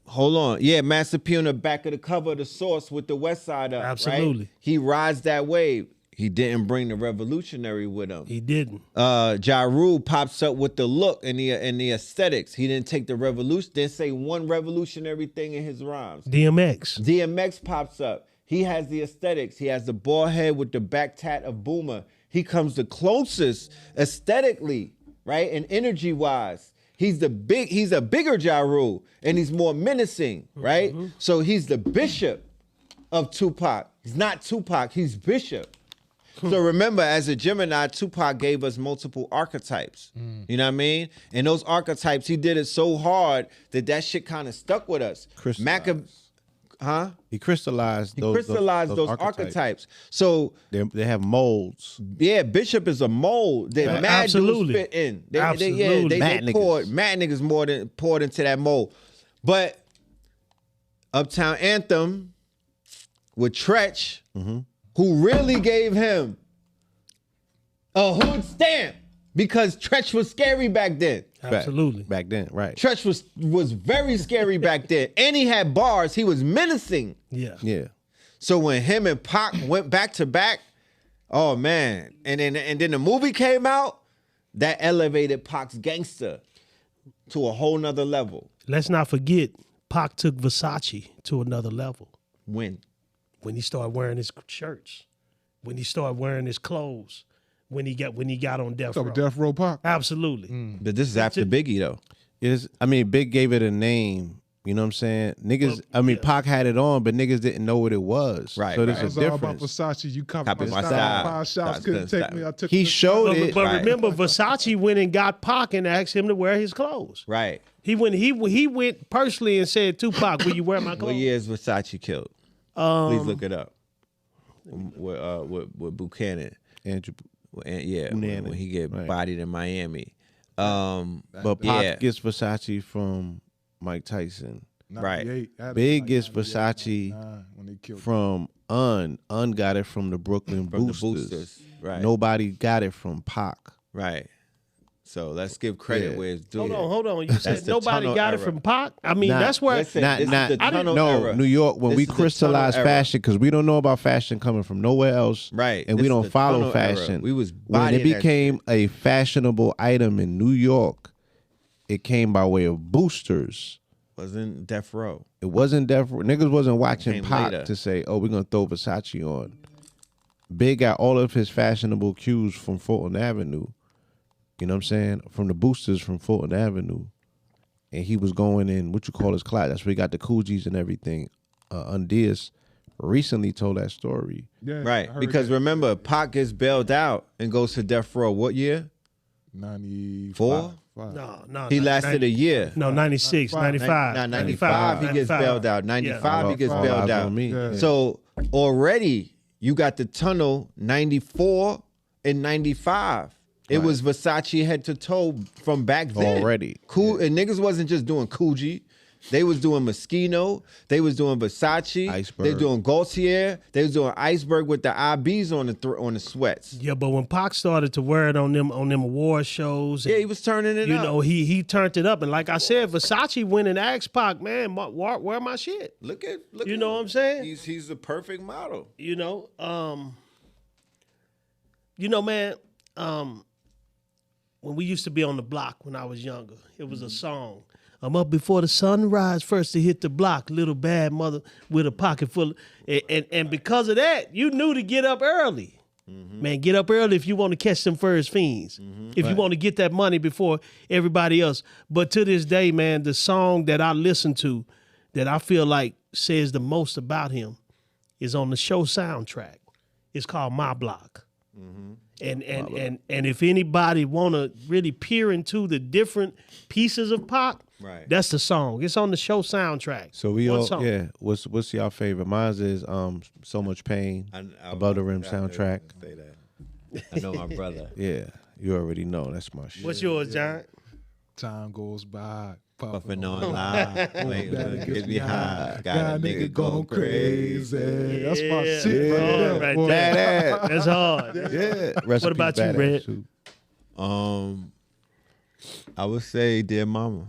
Hold on. Yeah, Master P on the back of the cover of the Source with the West Side up. Absolutely. Right? He rides that wave. He didn't bring the revolutionary with him. He didn't. Ja Rule pops up with the look and the aesthetics. He didn't take the revolution, didn't say one revolutionary thing in his rhymes. DMX pops up. He has the aesthetics. He has the bald head with the back tat of Boomer. He comes the closest aesthetically, right? And energy-wise. He's a bigger Ja Rule, and he's more menacing, right? Mm-hmm. So he's the bishop of Tupac. He's not Tupac, he's Bishop. So remember, as a Gemini, Tupac gave us multiple archetypes. You know what I mean? And those archetypes, he did it so hard that shit kind of stuck with us. He crystallized those archetypes. So they have molds. Yeah, Bishop is a mold that mad dudes fit in. They poured mad niggas poured into that mold. But Uptown Anthem with Tretch, who really gave him a hood stamp because Tretch was scary back then. Absolutely. Back then, right. Tretch was very scary back then. And he had bars. He was menacing. Yeah. So when him and Pac went back to back, oh man. And then the movie came out, that elevated Pac's gangster to a whole nother level. Let's not forget, Pac took Versace to another level. When he started wearing his shirts, when he started wearing his clothes, when he got on Death Row. Death Row Pac? Absolutely. But this is after Biggie though. Big gave it a name. You know what I'm saying? Niggas, Pac had it on, but niggas didn't know what it was. Right. So there's It's a all about difference. Versace. You copied Copied my my style. style. 5 shots couldn't take me. I took He the- showed it. But Right. remember, Versace went and got Pac and asked him to wear his clothes. Right. He went personally and said, Tupac, will you wear my clothes? What year is Versace killed? Please look it up. With Buchanan. Andrew. When he get bodied in Miami. But Pac gets Versace from Mike Tyson. 98. Big gets Versace when they killed from Un. Un got it from the Brooklyn Boosters. Right. Nobody got it from Pac. Right. So let's give credit where it's due. Hold on. You said the nobody tunnel got it era. from Pac? I mean, Nah, that's where... listen, this is the tunnel era. New York, when This we is the crystallize tunnel era. fashion, because we don't know about fashion coming from nowhere else. Right. And This we is don't the follow tunnel era. fashion. We was when it bodying that became a fashionable item in New York, it came by way of boosters. Wasn't Death Row. It wasn't niggas wasn't watching Came Pac later. to say, oh, we're gonna throw Versace on. Big got all of his fashionable cues from Fulton Avenue. You know what I'm saying? From the boosters from Fulton Avenue. And he was going in what you call his class. That's where he got the Coogis and everything. Undias recently told that story. Yeah, Right. I heard Because that. remember, Pac gets bailed out and goes to Death Row. What year? 94. No. He lasted a year. No, 96, 95. 95, he gets bailed out. 95, he gets All bailed eyes out. on me. Yeah. So already you got the tunnel 94 and 95. It was Versace head to toe from back then. Already. Cool. And niggas wasn't just doing Coogee. They was doing Moschino. They was doing Versace. Iceberg. They was doing Gaultier. They was doing Iceberg with the IBs on the sweats. Yeah, but when Pac started to wear it on them award shows, and, Yeah, he was turning it you up. know, he turned it up, and like I said, Versace went and asked Pac, man, wear my shit. Look at You know what I'm saying? He's the perfect model. You know, man. When we used to be on the block when I was younger, it was a song. I'm up before the sunrise, first to hit the block, little bad mother with a pocket full. And because of that, you knew to get up early. Man, get up early if you want to catch them first fiends. If you want to get that money before everybody else. But to this day, man, the song that I listen to that I feel like says the most about him is on the show soundtrack. It's called My Block. And if anybody want to really peer into the different pieces of Pac, Right. that's the song. It's on the show soundtrack. So we What all song? yeah. What's y'all favorite? Mine is So Much Pain, Above the Rim soundtrack. Say that. I know my brother. Yeah, you already know that's my shit. What's yours, John? Time goes by. Puffing on live. Wait, get me high. Got a nigga going crazy. That's my Yeah, shit right hard there. right boy. there. That's hard. Yeah. What about you, Red? I would say Dear Mama.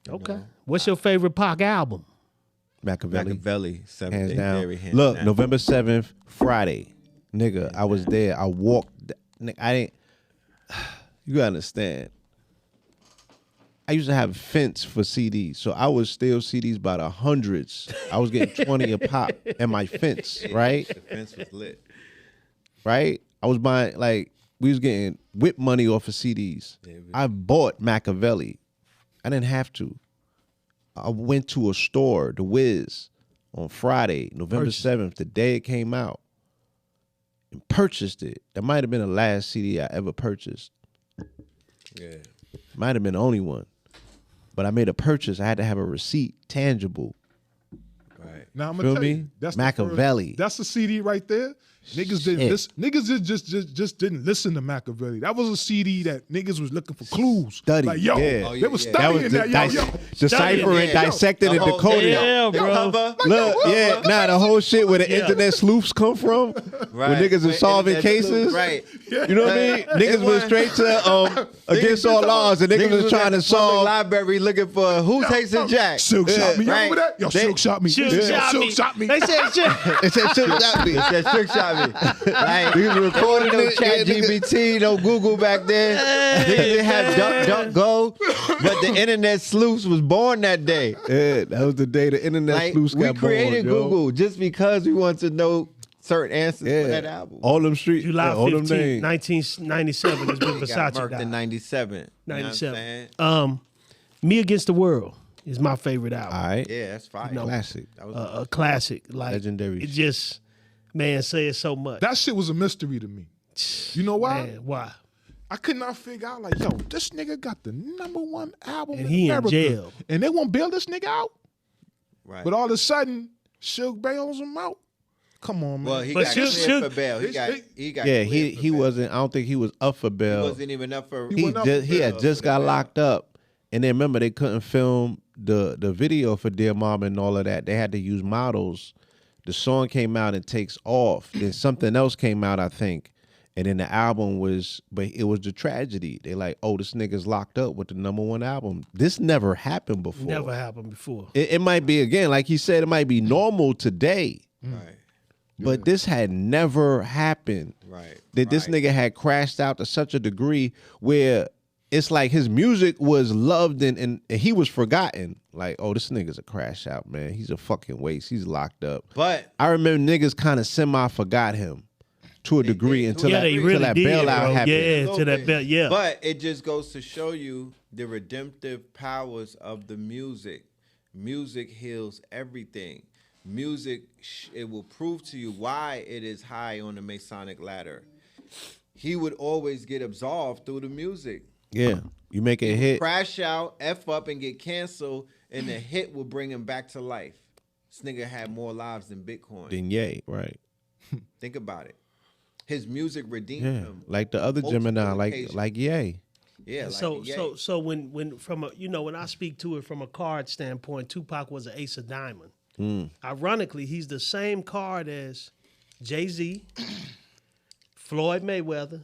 Okay. What's your favorite Pac album? Machiavelli. Machiavelli. Hands 7th Day down. Theory, hands Look, down. November 7th, Friday. Nigga, I was there. I walked. I didn't. You gotta understand. I used to have a fence for CDs, so I would steal CDs by the hundreds. I was getting 20 a pop at my fence, right? The fence was lit. Right? I was buying, like, we was getting whip money off of CDs. I bought Machiavelli. I didn't have to. I went to a store, The Wiz, on Friday, November 7th, the day it came out, and purchased it. That might have been the last CD I ever purchased. Yeah. Might have been the only one. But I made a purchase. I had to have a receipt, tangible. Right. Now I'm Feel gonna tell me? you, that's the Machiavelli. first- that's the CD right there. Niggas didn't Shit. listen. Niggas just didn't listen to Machiavelli. That was a CD that niggas was looking for clues. Study, Like yo, yeah. Oh, they yeah, was yeah. studying that. Yo, deciphering, Yeah. dissecting, and decoding. Yeah, bro. Look, yeah, nah, the whole shit where the internet sleuths come from, where niggas are Where solving internet sleuths, cases. right. You know what I mean? Niggas went straight to against all laws, and niggas was trying to solve. Library looking for who takes a jack. Silk shot me. You right. remember that? Yo, They- Silk shot me. Shook Yeah, shot Silk me. shot me. They said shit. It said shit without me. It's that trick shot me. Right. Niggas recording No it. Chat GBT, no Google back then. Niggas didn't have DuckDuckGo, but the internet sleuths was born that day. Yeah, that was the day the internet Like, sleuths we got created born, yo. Google just because we wanted to know certain answers Yeah, for that album. all them streets, July all them 15th, names. 1997 is when Got Versace murked died. in 97. You know what I'm 97. saying? Me Against the World is my favorite album. All right, Yeah, that's fire. classic. That was A classic. Like, Legendary It shit. just, man, says so much. That shit was a mystery to me. You know why? Man, why? I could not figure out, like, yo, this nigga got the #1 album And in he in America, jail. and they won't bail this nigga out. right. But all of a sudden, Suge bails him out. Come on, man. well, he But got Suge- cleared for Suge- bail. He got Yeah, cleared he for he bail. wasn't. I don't think he was up for He bail. wasn't even up for. He went up just for he had bail just for got the bail. locked up, and then remember they couldn't film the video for Dear Mama and all of that. They had to use models. The song came out and takes off. Then something else came out, I think, and then the album was, but it was the tragedy. They like, oh, this nigga's locked up with the #1 album. This never happened before. Never happened before. It might be again, like he said, it might be normal today, Right. but this had never happened. Right. That this nigga had crashed out to such a degree where it's like his music was loved and he was forgotten. Like, oh, this nigga's a crash out, man. He's a fucking waste. He's locked up. But I remember niggas kind of semi forgot him to a degree until Yeah, that, they until really that did, bailout bro. happened. Yeah, little to that bit. belt. Yeah. But it just goes to show you the redemptive powers of the music. Music heals everything. Music, it will prove to you why it is high on the Masonic ladder. He would always get absolved through the music. Yeah, you make a hit. Crash out, F up, and get canceled, and the hit will bring him back to life. This nigga had more lives than Bitcoin. Then yay, right? Think about it. His music redeemed Yeah, him. like the other multiple Gemini, occasions. like yay. Yeah, like so Ye. so when from a when I speak to it from a card standpoint, Tupac was an ace of diamond. Ironically, he's the same card as Jay-Z, Floyd Mayweather,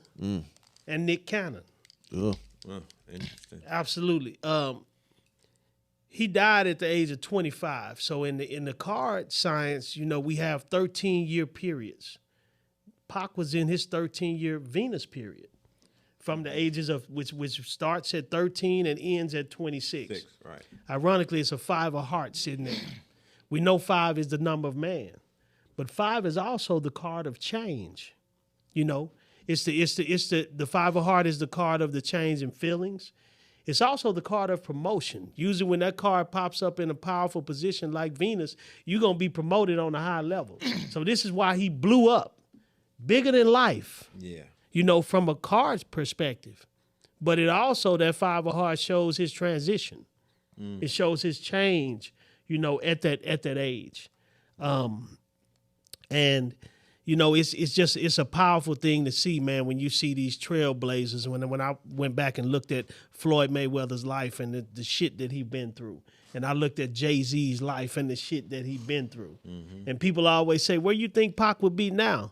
and Nick Cannon. Ugh. Interesting. Absolutely. He died at the age of 25. So in the card science, we have 13-year periods. Pac was in his 13-year Venus period, from the ages of which starts at 13 and ends at 26. 6, right. Ironically, it's a 5 of hearts sitting there. We know 5 is the number of man, but 5 is also the card of change. You know, the five of heart is the card of the change in feelings. It's also the card of promotion. Usually when that card pops up in a powerful position like Venus, you're going to be promoted on a high level. So this is why he blew up. Bigger than life. Yeah. You know, from a card's perspective. But it also, that five of hearts shows his transition. It shows his change, you know, at that age. And you know, it's a powerful thing to see, man, when you see these trailblazers. When I went back and looked at Floyd Mayweather's life and the shit that he's been through, and I looked at Jay-Z's life and the shit that he's been through, and people always say, where you think Pac would be now?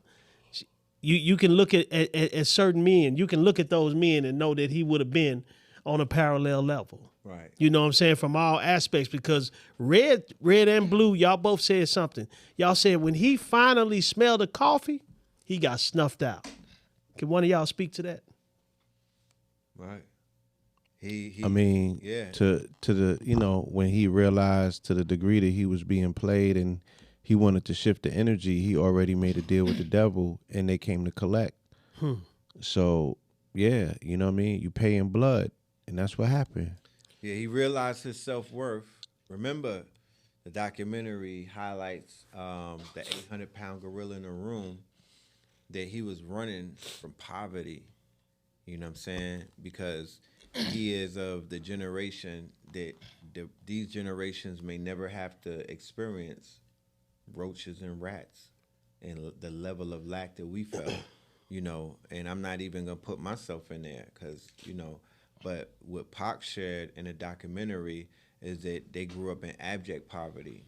You can look at certain men. You can look at those men and know that he would have been on a parallel level. Right. You know what I'm saying? From all aspects, because red and blue, y'all both said something. Y'all said when he finally smelled the coffee, he got snuffed out. Can one of y'all speak to that? Right. I mean, yeah. to the, you know, when he realized to the degree that he was being played and he wanted to shift the energy, he already made a deal with the devil and they came to collect. So, yeah, you know what I mean? You pay in blood, and that's what happened. Yeah, he realized his self-worth. Remember, the documentary highlights the 800-pound gorilla in the room, that he was running from poverty. You know what I'm saying? Because he is of the generation that these generations may never have to experience roaches and rats and the level of lack that we felt, you know. And I'm not even going to put myself in there because, you know, but what Pac shared in the documentary is that they grew up in abject poverty.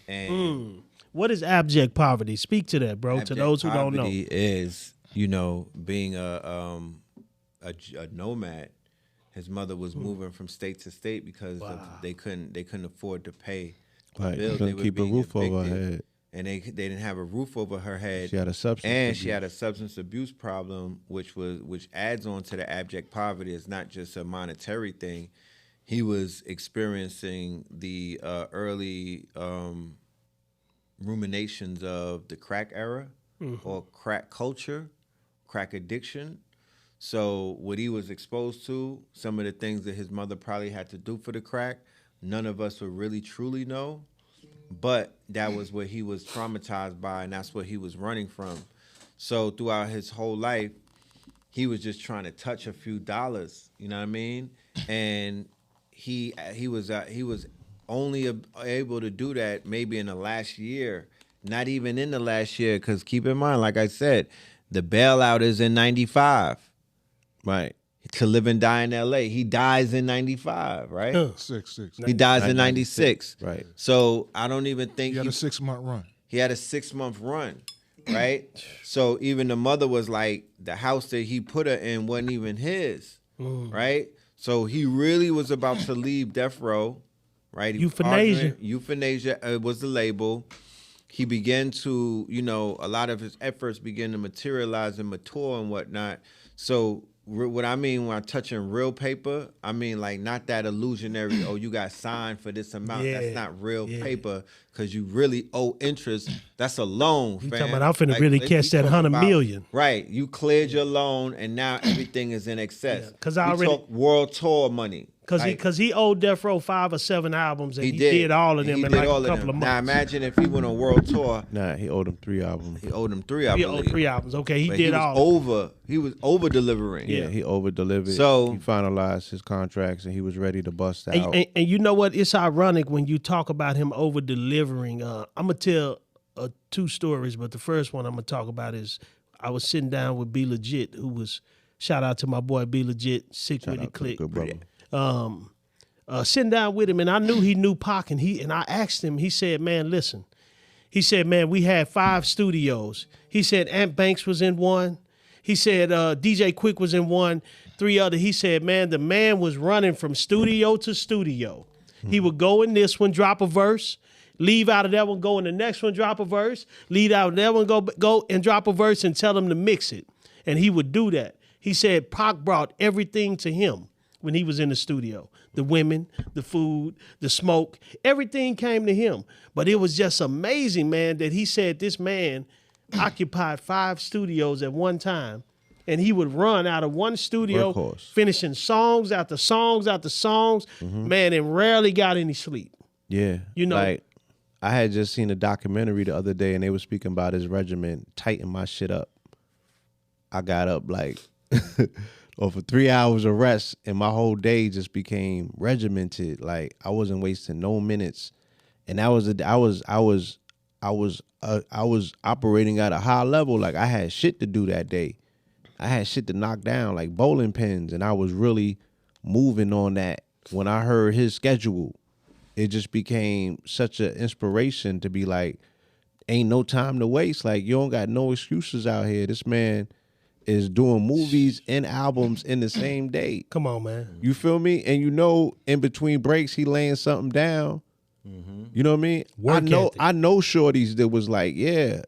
And what is abject poverty? Speak to that, bro, to those who don't know. Poverty is, you know, being a nomad. His mother was moving from state to state because they couldn't afford to pay the Right, bills. couldn't They were keep a being roof over her evicted, head. and they didn't have a roof over her head. She had a substance abuse. She had a substance abuse problem, which adds on to the abject poverty. It's not just a monetary thing. He was experiencing the early ruminations of the crack era or crack culture, crack addiction. So what he was exposed to, some of the things that his mother probably had to do for the crack, none of us would really truly know. But that was what he was traumatized by, and that's what he was running from. So throughout his whole life, he was just trying to touch a few dollars, you know what I mean? And he was only able to do that maybe in the last year, not even in the last year, because keep in mind, like I said, the bailout is in 95, right? To live and die in L.A. He dies in 95, right? Six. He dies in 96. Right. So I don't even think He had a 6-month run. he had a 6-month run, right? So even the mother was like, the house that he put her in wasn't even his, right? So he really was about to leave death row, right? Euthanasia was the label. He began to, you know, a lot of his efforts began to materialize and mature and whatnot. So what I mean when I'm touching real paper, I mean like not that illusionary, oh, you got signed for this amount. Yeah, That's not real paper because you really owe interest. That's a loan, fam. Talking about, I'm finna really catch that 100 million. Right. You cleared your loan and now everything is in excess. Yeah, 'cause I already talk world tour money. Because he owed Death Row 5 or 7 albums, and he did all of them in like a couple of months. Now imagine if he went on world tour. Nah, he owed him 3 albums. He owed him 3, I He believe. owed 3 albums. Okay, he But did all. He was over delivering. Yeah, he over delivered. So he finalized his contracts and he was ready to bust out. And you know what? It's ironic when you talk about him over delivering. I'm gonna tell 2 stories, but the first one I'm gonna talk about is I was sitting down with B Legit, who was, shout out to my boy B Legit, Sick with It Click. Good brother. Sitting down with him, and I knew he knew Pac, and I asked him. He said, "Man, listen." He said, "Man, we had 5 studios." He said Ant Banks was in one. He said DJ Quick was in one. 3 other. He said, "Man, the man was running from studio to studio. He would go in this one, drop a verse, leave out of that one, go in the next one, drop a verse, leave out of that one, go and drop a verse, and tell him to mix it." And he would do that. He said Pac brought everything to him when he was in the studio. The women, the food, the smoke, everything came to him. But it was just amazing, man, that he said this man occupied 5 studios at one time. And he would run out of one studio, Workhorse. finishing songs after songs after songs, man, and rarely got any sleep. Yeah. You know- like I had just seen a documentary the other day and they were speaking about his regimen, tighten my shit up. I got up like over 3 hours of rest and my whole day just became regimented. Like I wasn't wasting no minutes. And I was operating at a high level. Like I had shit to do that day. I had shit to knock down like bowling pins, and I was really moving on that. When I heard his schedule, it just became such an inspiration to be like, ain't no time to waste. Like you don't got no excuses out here. This man is doing movies and albums in the same day. Come on, man. You feel me? And you know, in between breaks, he laying something down. You know what I mean? Work ethic. I know shorties that was like, yeah,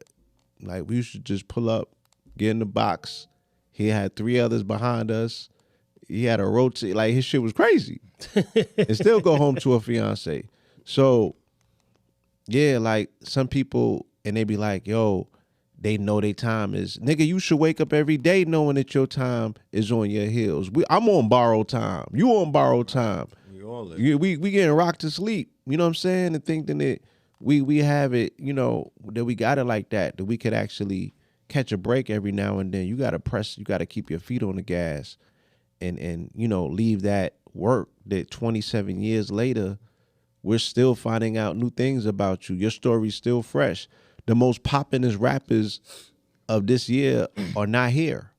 like we should just pull up, get in the box. He had 3 others behind us. He had a rotate, like his shit was crazy. And still go home to a fiance. So, yeah, like some people, and they be like, yo, they know their time is, nigga, you should wake up every day knowing that your time is on your heels. I'm on borrowed time. You on borrowed time. We all live. We getting rocked to sleep. You know what I'm saying? And thinking that we have it, you know, that we got it like that we could actually catch a break every now and then. You got to keep your feet on the gas and you know, leave that work that 27 years later, we're still finding out new things about you. Your story's still fresh. The most poppin'est rappers of this year are not here.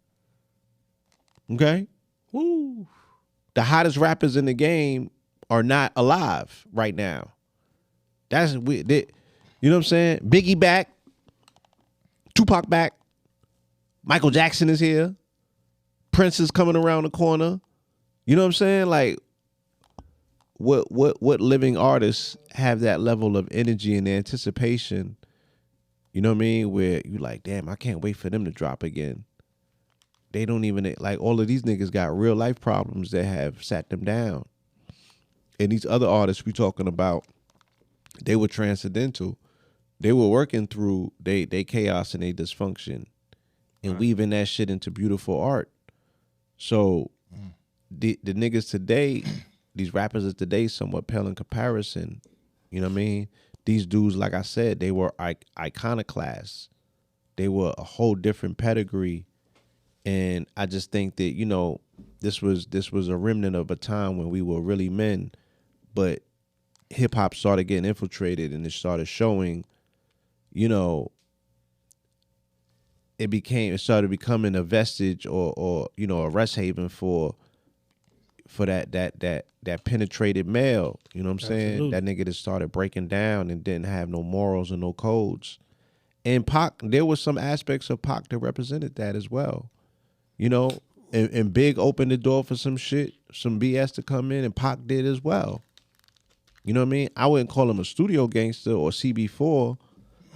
Okay? Woo. The hottest rappers in the game are not alive right now. You know what I'm saying? Biggie back. Tupac back. Michael Jackson is here. Prince is coming around the corner. You know what I'm saying? Like, what living artists have that level of energy and anticipation, you know what I mean? Where you like, damn, I can't wait for them to drop again. They don't even, like, all of these niggas got real life problems that have sat them down. And these other artists we talking about, they were transcendental. They were working through they chaos and they dysfunction and weaving that shit into beautiful art. So the niggas today, these rappers of today somewhat pale in comparison. You know what I mean? These dudes, like I said, they were iconoclasts. They were a whole different pedigree. And I just think that, you know, this was a remnant of a time when we were really men, but hip hop started getting infiltrated and it started showing, you know, it started becoming a vestige or you know, a rest haven for that penetrated male. You know what I'm saying? Absolutely. That nigga that started breaking down and didn't have no morals and no codes. And Pac, there was some aspects of Pac that represented that as well. You know, and Big opened the door for some shit, some BS to come in, and Pac did as well. You know what I mean? I wouldn't call him a studio gangster or CB4,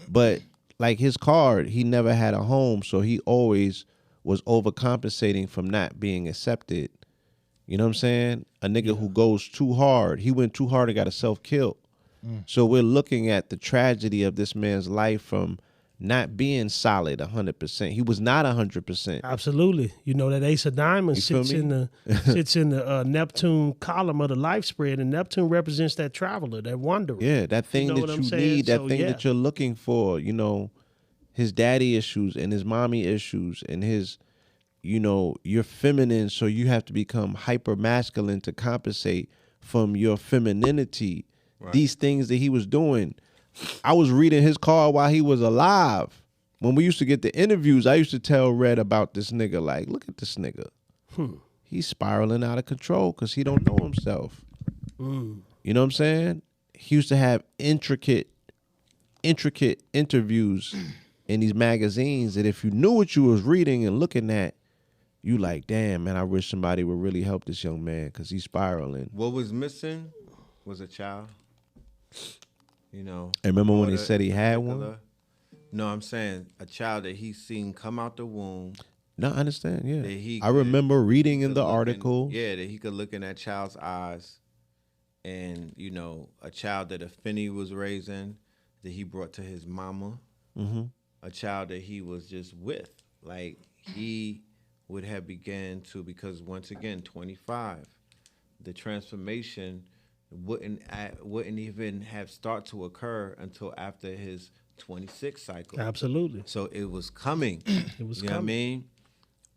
but like his card, he never had a home, so he always was overcompensating from not being accepted. You know what I'm saying? A nigga who goes too hard. He went too hard and got himself killed. So we're looking at the tragedy of this man's life from not being solid 100%. He was not 100%. Absolutely. You know, that Ace of Diamonds You feel sits me? in the Neptune column of the life spread, and Neptune represents that traveler, that wanderer. Yeah, that thing know that what I'm you saying? need, that So, thing yeah. that you're looking for, you know, his daddy issues and his mommy issues and his, you know, you're feminine, so you have to become hyper masculine to compensate from your femininity. Right. These things that he was doing. I was reading his card while he was alive. When we used to get the interviews, I used to tell Red about this nigga, like, look at this nigga. He's spiraling out of control because he don't know himself. You know what I'm saying? He used to have intricate interviews in these magazines that if you knew what you was reading and looking at, you like, damn, man, I wish somebody would really help this young man because he's spiraling. What was missing was a child. You know. And remember when he said he had one? No, I'm saying a child that he's seen come out the womb. No, I understand, yeah. That he I remember reading in the look article. that he could look in that child's eyes and, you know, a child that a Finney was raising, that he brought to his mama. a child that he was just with. Like he would have began to, because once again, 25, the transformation wouldn't even have start to occur until after his 26 cycle. Absolutely. So it was coming. It was You know what I coming. mean?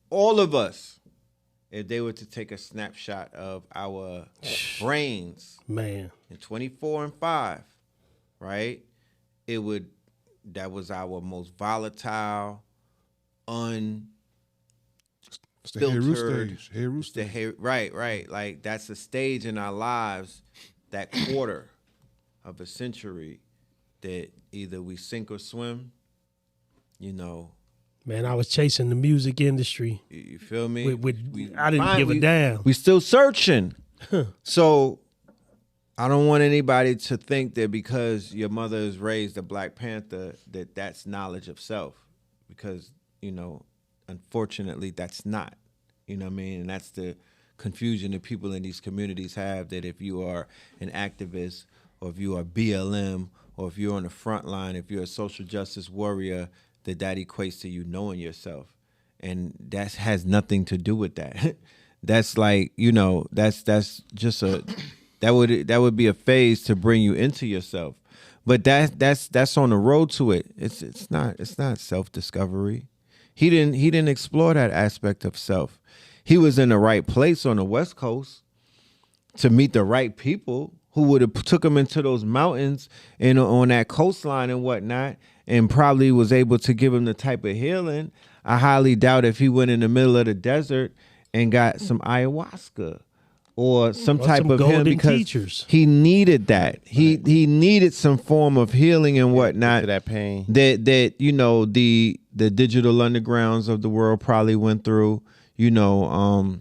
All of us, if they were to take a snapshot of our brains Man. in 24 and 5, right? That was our most volatile, It's the Heru filtered. stage. Heru stage. Right. Like that's a stage in our lives, that quarter of a century that either we sink or swim, you know. Man, I was chasing the music industry. You feel me? I didn't give a damn. We still searching. So I don't want anybody to think that because your mother is raised a Black Panther that that's knowledge of self, because, you know, unfortunately that's not. You know what I mean? And that's the confusion that people in these communities have, that if you are an activist or if you are BLM or if you're on the front line, if you're a social justice warrior, that equates to you knowing yourself. And that has nothing to do with that. That's like, you know, that's just that would be a phase to bring you into yourself. But that's on the road to it. It's not self-discovery. He didn't explore that aspect of self. He was in the right place on the West Coast to meet the right people who would have took him into those mountains and on that coastline and whatnot, and probably was able to give him the type of healing. I highly doubt if he went in the middle of the desert and got some ayahuasca or some type some of healing, golden because teachers. he needed that. He needed some form of healing and whatnot. To that pain. That you know, the digital undergrounds of the world probably went through. You know,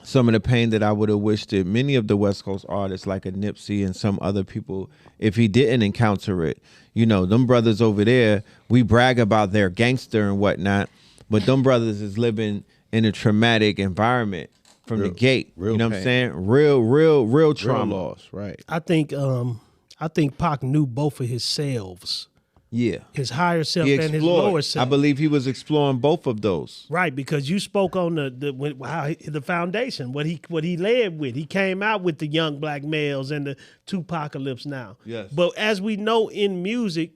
some of the pain that I would have wished that many of the West Coast artists like a Nipsey and some other people, if he didn't encounter it. You know, them brothers over there, we brag about their gangster and whatnot, but them brothers is living in a traumatic environment from the gate. real You know what I'm pain. saying? Real trauma. Real loss, right? I think Pac knew both of his selves, Yeah. his higher self He and his lower explored. self. I believe he was exploring both of those. Right, because you spoke on the foundation, what he led with. He came out with the young black males and the Tupacalypse now. Yes. But as we know in music,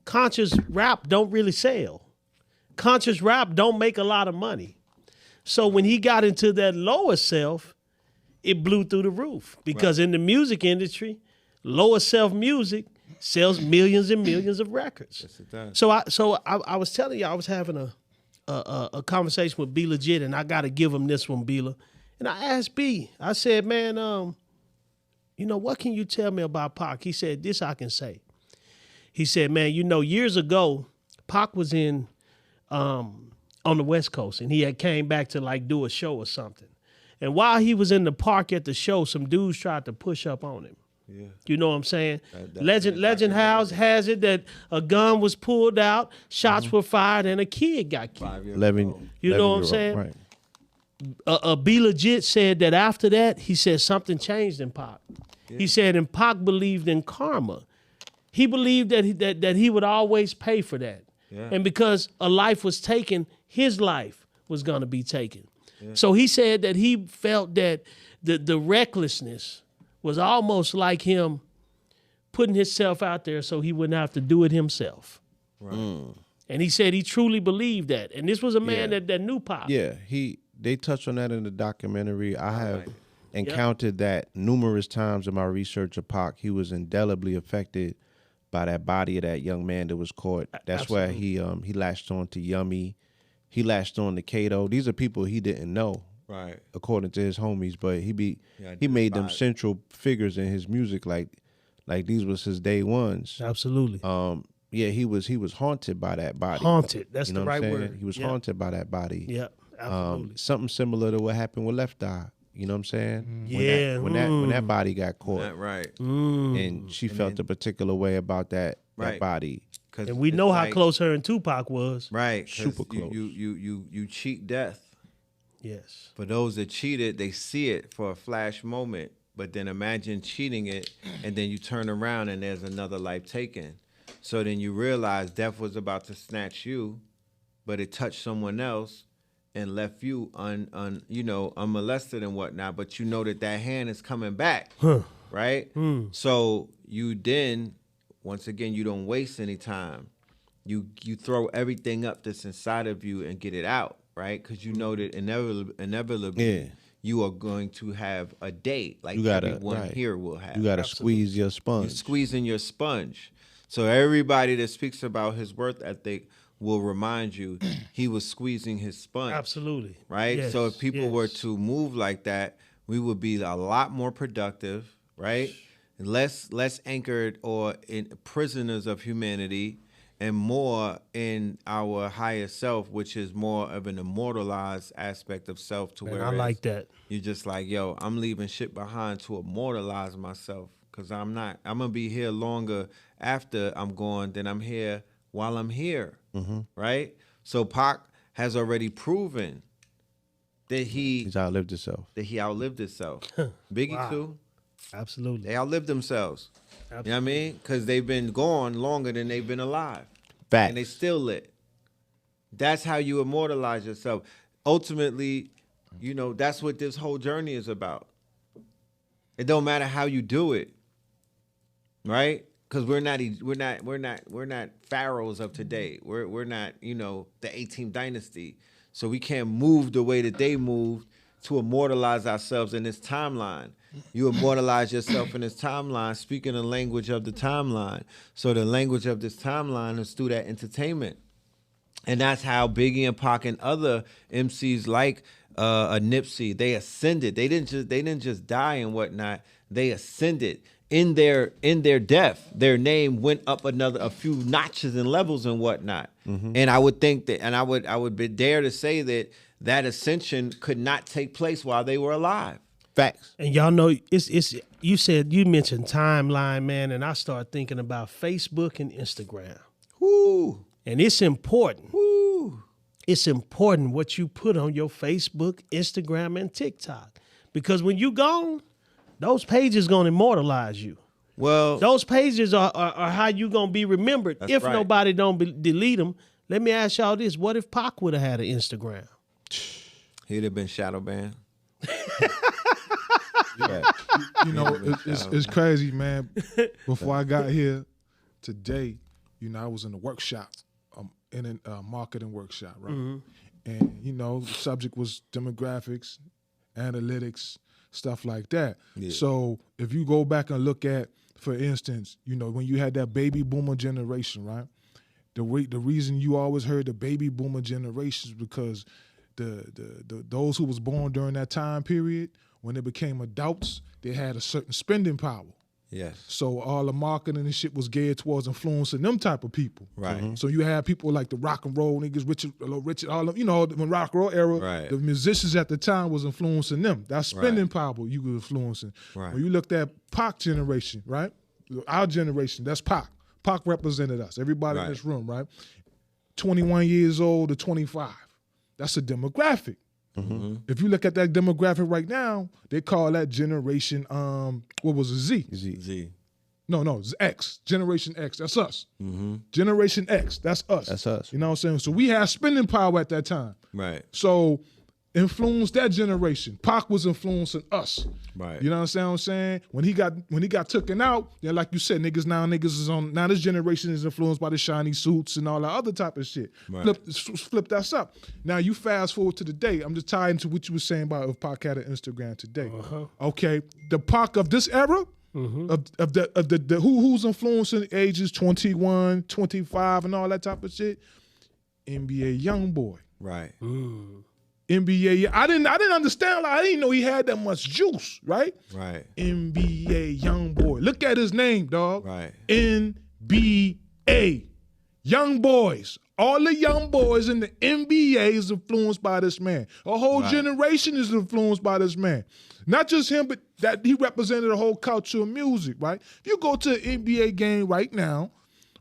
conscious rap don't really sell. Conscious rap don't make a lot of money. So when he got into that lower self, it blew through the roof. Because in the music industry, lower self music sells millions and millions of records. Yes, it does. So I was telling you, I was having a conversation with B Legit, and I got to give him this one, Bila. And I asked B, I said, man, you know, what can you tell me about Pac? He said, this I can say. He said, man, you know, years ago, Pac was in on the West Coast, and he had came back to like do a show or something. And while he was in the park at the show, some dudes tried to push up on him. Yeah. You know what I'm saying? Legend has it that a gun was pulled out, shots were fired, and a kid got killed. 11. You know what I'm 11-year-old, saying? Right. B Legit said that after that, he said something changed in Pac. Yeah. He said, and Pac believed in karma. He believed that he would always pay for that. Yeah. And because a life was taken, his life was going to be taken. Yeah. So he said that he felt that the recklessness was almost like him putting himself out there so he wouldn't have to do it himself. Right. And he said he truly believed that. And this was a man that knew Pac. Yeah, they touched on that in the documentary. I have encountered that numerous times in my research of Pac. He was indelibly affected by that body of that young man that was caught. That's Absolutely. why he latched on to Yummy. He latched on to Kato. These are people he didn't know. Right. According to his homies, but he made them central figures in his music, like these was his day ones. Absolutely. Yeah, he was haunted by that body. Haunted. That's You know the what I'm right saying? word. He was haunted by that body. Yeah, absolutely. Something similar to what happened with Left Eye. You know what I'm saying? Yeah. When that body got caught, That right. and she felt a particular way about that body. And we know how close her and Tupac was. Right. Super close. You cheat death. Yes. For those that cheated, they see it for a flash moment, but then imagine cheating it and then you turn around and there's another life taken. So then you realize death was about to snatch you, but it touched someone else and left you unmolested and whatnot. But you know that hand is coming back, right? So you then, once again, you don't waste any time. You throw everything up that's inside of you and get it out, right? Because you know that inevitably you are going to have a day like everyone here will have. You got to squeeze your sponge. You're squeezing your sponge. So everybody that speaks about his work ethic will remind you he was squeezing his sponge. Absolutely. Right? Yes, so if people were to move like that, we would be a lot more productive, right? Less anchored or in prisoners of humanity, and more in our higher self, which is more of an immortalized aspect of self. To where I like that. You're just like, yo, I'm leaving shit behind to immortalize myself, because I'm gonna be here longer after I'm gone than I'm here while I'm here, right? So Pac has already proven that he's outlived himself. That he outlived himself. Biggie too. Absolutely. They outlived themselves. Absolutely. You know what I mean? Because they've been gone longer than they've been alive. Facts. And they still lit. That's how you immortalize yourself. Ultimately, that's what this whole journey is about. It don't matter how you do it, right? Because we're not pharaohs of today. We're not the 18th dynasty. So we can't move the way that they moved to immortalize ourselves in this timeline. You immortalize yourself in this timeline, speaking the language of the timeline. So the language of this timeline is through that entertainment. And that's how Biggie and Pac and other MCs like a Nipsey, they ascended. They didn't just die and whatnot. They ascended. In their death, their name went up a few notches and levels and whatnot. And I would think that, and I would dare to say that ascension could not take place while they were alive. Facts. And y'all know it's you mentioned timeline, man, and I started thinking about Facebook and Instagram. Woo. And it's important. Woo. It's important what you put on your Facebook, Instagram, and TikTok. Because when you gone, those pages gonna immortalize you. Well, Those pages are how you gonna be remembered if right. nobody don't delete them. Let me ask y'all this: what if Pac would have had an Instagram? he'd have been shadow banned. It's crazy, man. Before I got here today, I was in a workshop, in a marketing workshop, right? And the subject was demographics, analytics, stuff like that. Yeah. So if you go back and look at, for instance, when you had that baby boomer generation, right? The reason you always heard the baby boomer generation is because those who was born during that time period, when they became adults, they had a certain spending power. Yes. So all the marketing and shit was geared towards influencing them type of people. Right. So you had people like the rock and roll niggas, Richard, all of when rock and roll era, right. The musicians at the time was influencing them. That spending power you were influencing. Right. When you looked at Pac generation, right? Our generation, that's Pac. Pac represented us. Everybody in this room, right? 21 years old to 25. That's a demographic. If you look at that demographic right now, they call that generation, what was it, Z? Z. No, X. Generation X. That's us. Generation X. That's us. That's us. You know what I'm saying? So we had spending power at that time. Right. So influenced that generation. Pac was influencing us. Right. You know what I'm saying? When he got taken out, like you said, niggas is on. Now this generation is influenced by the shiny suits and all that other type of shit. Right. Flip that up. Now you fast forward to the day. I'm just tying into what you were saying about if Pac had an Instagram today. Okay, the Pac of this era. Of the who's influencing ages 21, 25, and all that type of shit. NBA Youngboy. Right. NBA, I didn't understand. Like, I didn't know he had that much juice, right? Right. NBA Youngboy. Look at his name, dog. Right. NBA. Young boys. All the young boys in the NBA is influenced by this man. A whole generation is influenced by this man. Not just him, but that he represented a whole culture of music, right? If you go to an NBA game right now,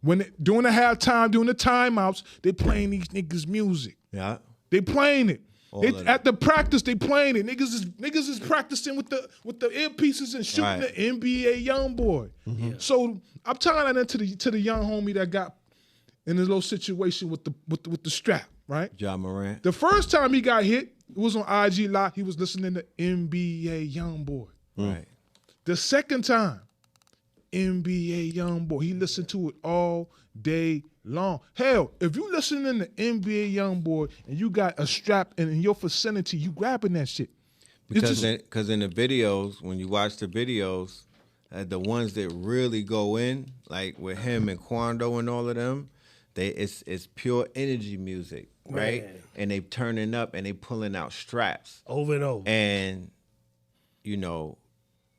during the halftime, during the timeouts, they playing these niggas' music. Yeah. They playing it. At the practice, they playing it. Niggas is practicing with the earpieces and shooting the NBA young boy. So I'm tying that into the young homie that got in this little situation with the strap, right? Ja Morant. The first time he got hit, it was on IG Live. He was listening to NBA young boy. Right. The second time, NBA young boy. He listened to it all day long. Hell, if you listening to NBA young boy and you got a strap in your vicinity, you grabbing that shit. Because in the videos, when you watch the videos, the ones that really go in, like with him and Quando and all of them, it's pure energy music, right? Man. And they turning up and they pulling out straps Over and over. And you know,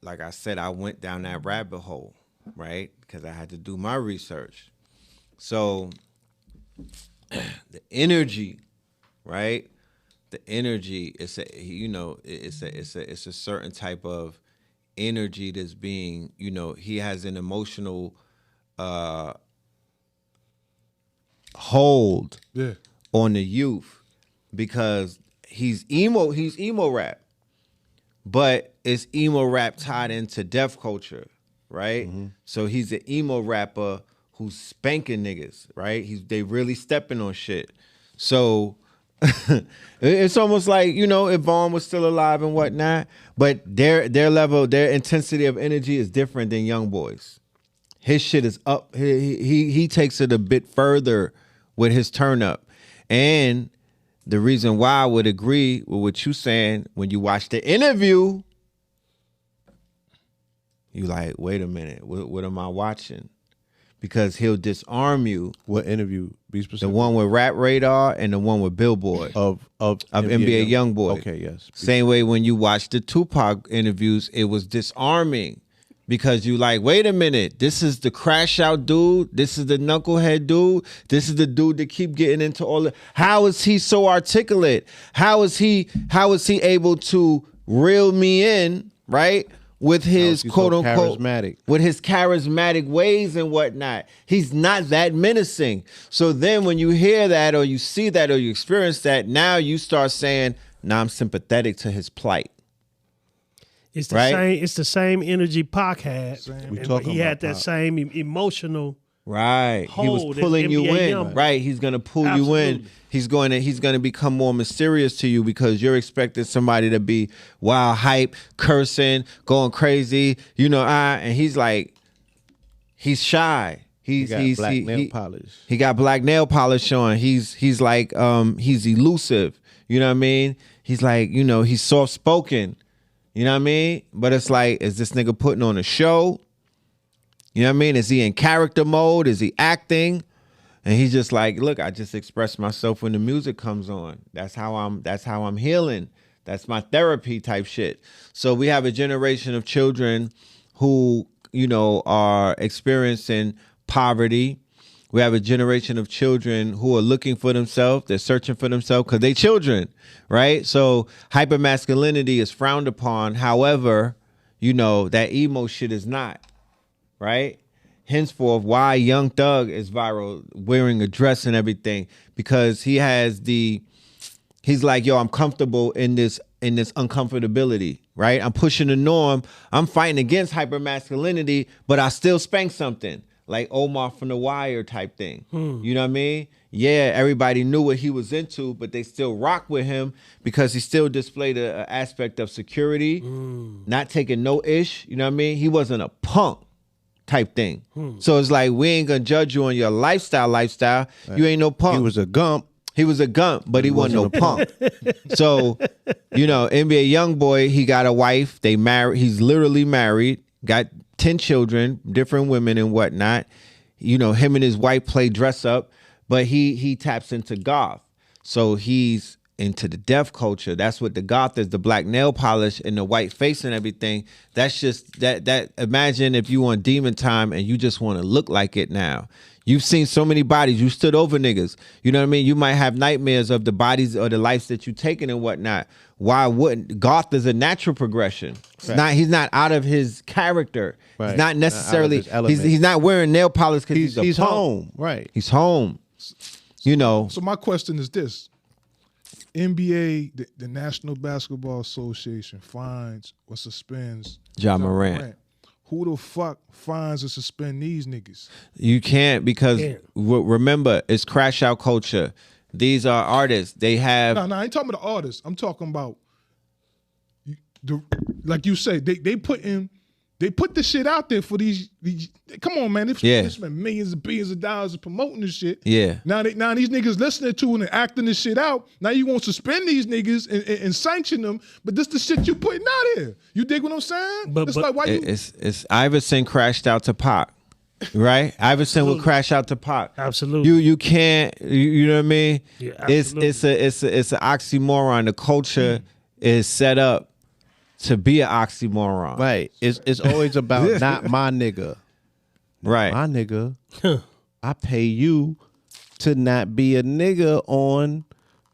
like I said, I went down that rabbit hole, right? Because I had to do my research. So the energy, right? The energy is it's a certain type of energy that's being, he has an emotional hold on the youth because he's emo rap, but it's emo rap tied into deaf culture, right? So he's an emo rapper who's spanking niggas, right? they really stepping on shit. So it's almost like, if Vaughn was still alive and whatnot, but their level, their intensity of energy is different than Young Boy's. His shit is up. He takes it a bit further with his turn up. And the reason why I would agree with what you saying, when you watch the interview, you like, wait a minute, what am I watching? Because he'll disarm you. What interview? Be specific. The one with Rap Radar and the one with Billboard of NBA Youngboy. Okay, yes. Same way when you watch the Tupac interviews, it was disarming because you like, wait a minute, this is the crash out dude. This is the knucklehead dude. This is the dude that keep getting into all the. How is he so articulate? How is he able to reel me in, right? With his quote unquote charismatic. With his charismatic ways and whatnot. He's not that menacing. So then when you hear that or you see that or you experience that, now you start saying, nah, I'm sympathetic to his plight. It's the right? same. It's the same energy Pac had. He had that Pac. same emotional. Right. He was Hold pulling as you NBA in. Young. Right. He's gonna pull you in. Absolutely. He's gonna become more mysterious to you because you're expecting somebody to be wild hype, cursing, going crazy, and he's like, he's shy. He got black nail polish. He got black nail polish on. He's like he's elusive. You know what I mean? He's like, he's soft spoken. You know what I mean? But it's like, is this nigga putting on a show? You know what I mean? Is he in character mode? Is he acting? And he's just like, look, I just express myself when the music comes on. That's how I'm healing. That's my therapy type shit. So we have a generation of children who, are experiencing poverty. We have a generation of children who are looking for themselves. They're searching for themselves because they children, right? So hypermasculinity is frowned upon. However, that emo shit is not. Right? Henceforth, why Young Thug is viral, wearing a dress and everything, because he's like, yo, I'm comfortable in this uncomfortability, right? I'm pushing the norm. I'm fighting against hypermasculinity, but I still spank something, like Omar from The Wire type thing. You know what I mean? Yeah, everybody knew what he was into, but they still rock with him because he still displayed an aspect of security, not taking no ish. You know what I mean? He wasn't a punk type thing. So it's like, we ain't gonna judge you on your lifestyle. You ain't no punk. He was a gump. But he wasn't no punk. So, NBA Youngboy, he got a wife. They married. He's literally married. Got 10 children, different women and whatnot. Him and his wife play dress up, but he taps into goth. So he's into the deaf culture. That's what the goth is, the black nail polish and the white face and everything. That's just that imagine if you on Demon Time and you just want to look like it now. You've seen so many bodies. You stood over niggas. You know what I mean? You might have nightmares of the bodies or the lives that you've taken and whatnot. Why wouldn't? Goth is a natural progression. Right. He's not out of his character. Right. He's not necessarily, Not out of his element. he's not wearing nail polish because he's He's a punk. home. Right. He's home. So my question is this. NBA, the National Basketball Association fines or suspends Ja Morant. Who the fuck fines or suspend these niggas? You can't because remember, it's crash out culture. These are artists. They have No, I ain't talking about the artists. I'm talking about like you say, they put the shit out there for these come on, man. They spent millions and billions of dollars promoting this shit. Yeah. Now these niggas listening to it and acting this shit out. Now you want to suspend these niggas and sanction them, but this the shit you putting out here. You dig what I'm saying? It's like why you it's Iverson crashed out to Pac. Right? Iverson would crash out to Pac. Absolutely. You can't you know what I mean? Yeah, it's an oxymoron. The culture is set up to be an oxymoron. Right. It's always about not my nigga. Right. My nigga. I pay you to not be a nigga on,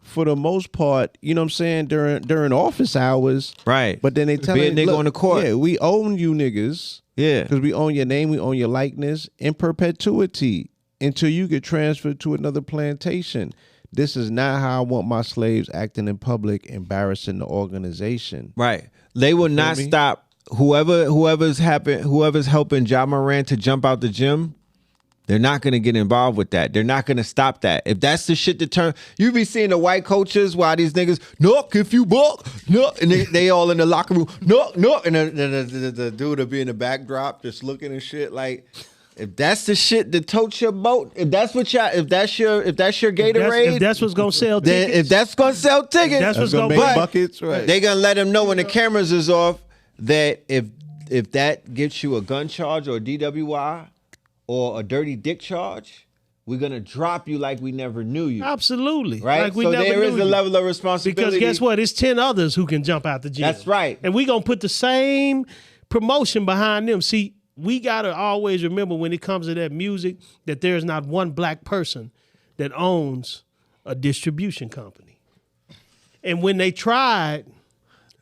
for the most part, you know what I'm saying, during office hours. Right. But then they tell be a you, nigga look, on the court. Yeah, we own you niggas. Yeah. Because we own your name, we own your likeness in perpetuity until you get transferred to another plantation. This is not how I want my slaves acting in public, embarrassing the organization. Right. They will not stop whoever's helping Ja Morant to jump out the gym. They're not going to get involved with that. They're not going to stop that. If that's the shit that turn, you be seeing the white coaches while these niggas, knock if you buck, knock, and they all in the locker room, knock, and the dude will be in the backdrop just looking and shit. Like, if that's the shit that totes your boat, if that's your Gatorade, if that's what's gonna sell then tickets, if that's gonna sell tickets, that's what's gonna make buy buckets, right? they gonna let them know when the cameras is off that if that gets you a gun charge or a DWI or a dirty dick charge, we're gonna drop you like we never knew you. Absolutely. Right? Like we so never there is knew a you. level of responsibility. Because guess what? It's 10 others who can jump out the gym. That's right. And we gonna put the same promotion behind them. See, we gotta always remember when it comes to that music that there's not one black person that owns a distribution company. And when they tried,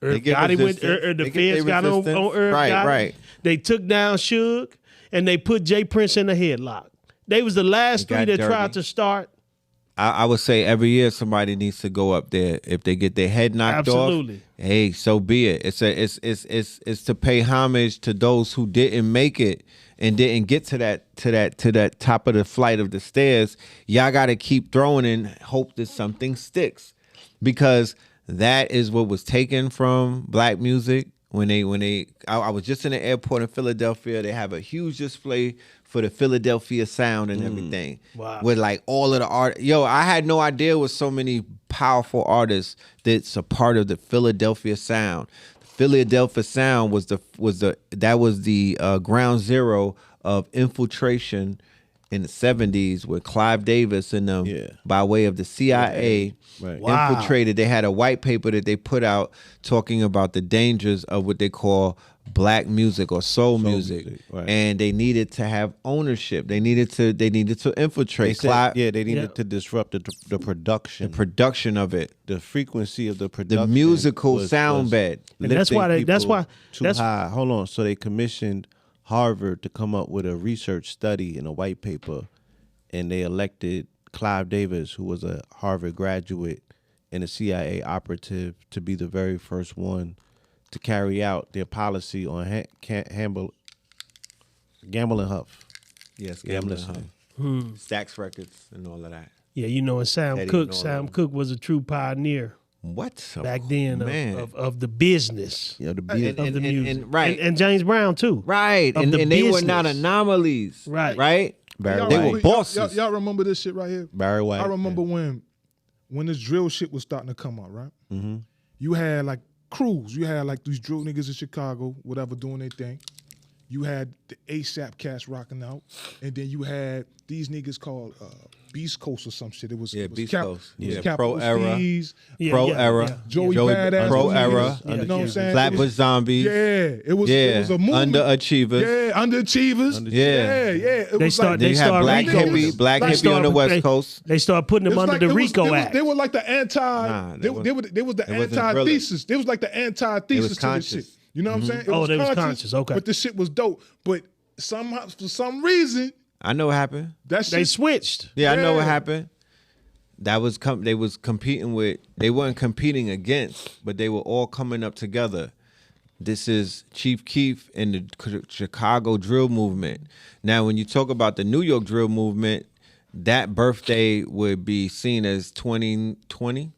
They get Gotti resistance. the They get feds got on resistance. Irv Right, Gotti. right. They took down Suge and they put Jay Prince in a headlock. They was the last It got three that dirty. tried to start. I would say every year somebody needs to go up there. If they get their head knocked Absolutely. off, hey, so be it. It's to pay homage to those who didn't make it and didn't get to that top of the flight of the stairs. Y'all got to keep throwing and hope that something sticks, because that is what was taken from black music. I was just in the airport in Philadelphia. They have a huge display for the Philadelphia sound and everything. Wow. With like all of the art. Yo, I had no idea with so many powerful artists that's a part of the Philadelphia sound. The Philadelphia sound was the ground zero of infiltration in the 70s with Clive Davis and them by way of the CIA. Right. Wow. Infiltrated. They had a white paper that they put out talking about the dangers of what they call black music or soul music. Right. And they needed to have ownership. They needed to infiltrate. They needed to disrupt the production. The production of it. The frequency of the production. The musical was sound bed. And that's why too high. Hold on. So they commissioned Harvard to come up with a research study in a white paper, and they elected Clive Davis, who was a Harvard graduate and a CIA operative, to be the very first one to carry out their policy on Gamble and Huff. Yes, Yeah, I'm Gambling listening. Stax Records and all of that. Yeah, you know, and Sam Teddy Cooke. and all Sam that. Cooke was a true pioneer What? back then man. of the business You know, the And- beat. of the music. and right. And James Brown too. Right. Of And the they were not business. anomalies. Right. Right? Barry Y'all They White. were bosses. Y'all remember this shit right here? Barry White. I remember when this drill shit was starting to come out, right? Mm-hmm. You had like crews. You had like these drill niggas in Chicago, whatever, doing their thing. You had the ASAP cats rocking out, and then you had these niggas called Beast Coast or some shit. It was Beast Cap- Coast. it was Yeah, Capital Pro Era. Steez, Pro Era. Joey Badass, Pro those Era. niggas, you know what I'm saying? Flatbush Zombies. Yeah, it was a movement. Underachievers. Yeah, underachievers. Yeah. It They was start- like Then you They had started Black Rico. Hippie, Black They Hippie on the started- West they- Coast. They started putting It them was under like- the it was- RICO they was- Act. They were like the anti. Nah, they was the it wasn't antithesis. They was like the antithesis to conscious. this shit. You know what I'm saying? It Oh, they was conscious, okay. But the shit was dope. But somehow, for some reason, I know what happened. that They shit. switched. Yeah, I know what Yeah. happened. they was competing with, they weren't competing against, but they were all coming up together. This is Chief Keef and the Chicago drill movement. Now, when you talk about the New York drill movement, that birthday would be seen as 2020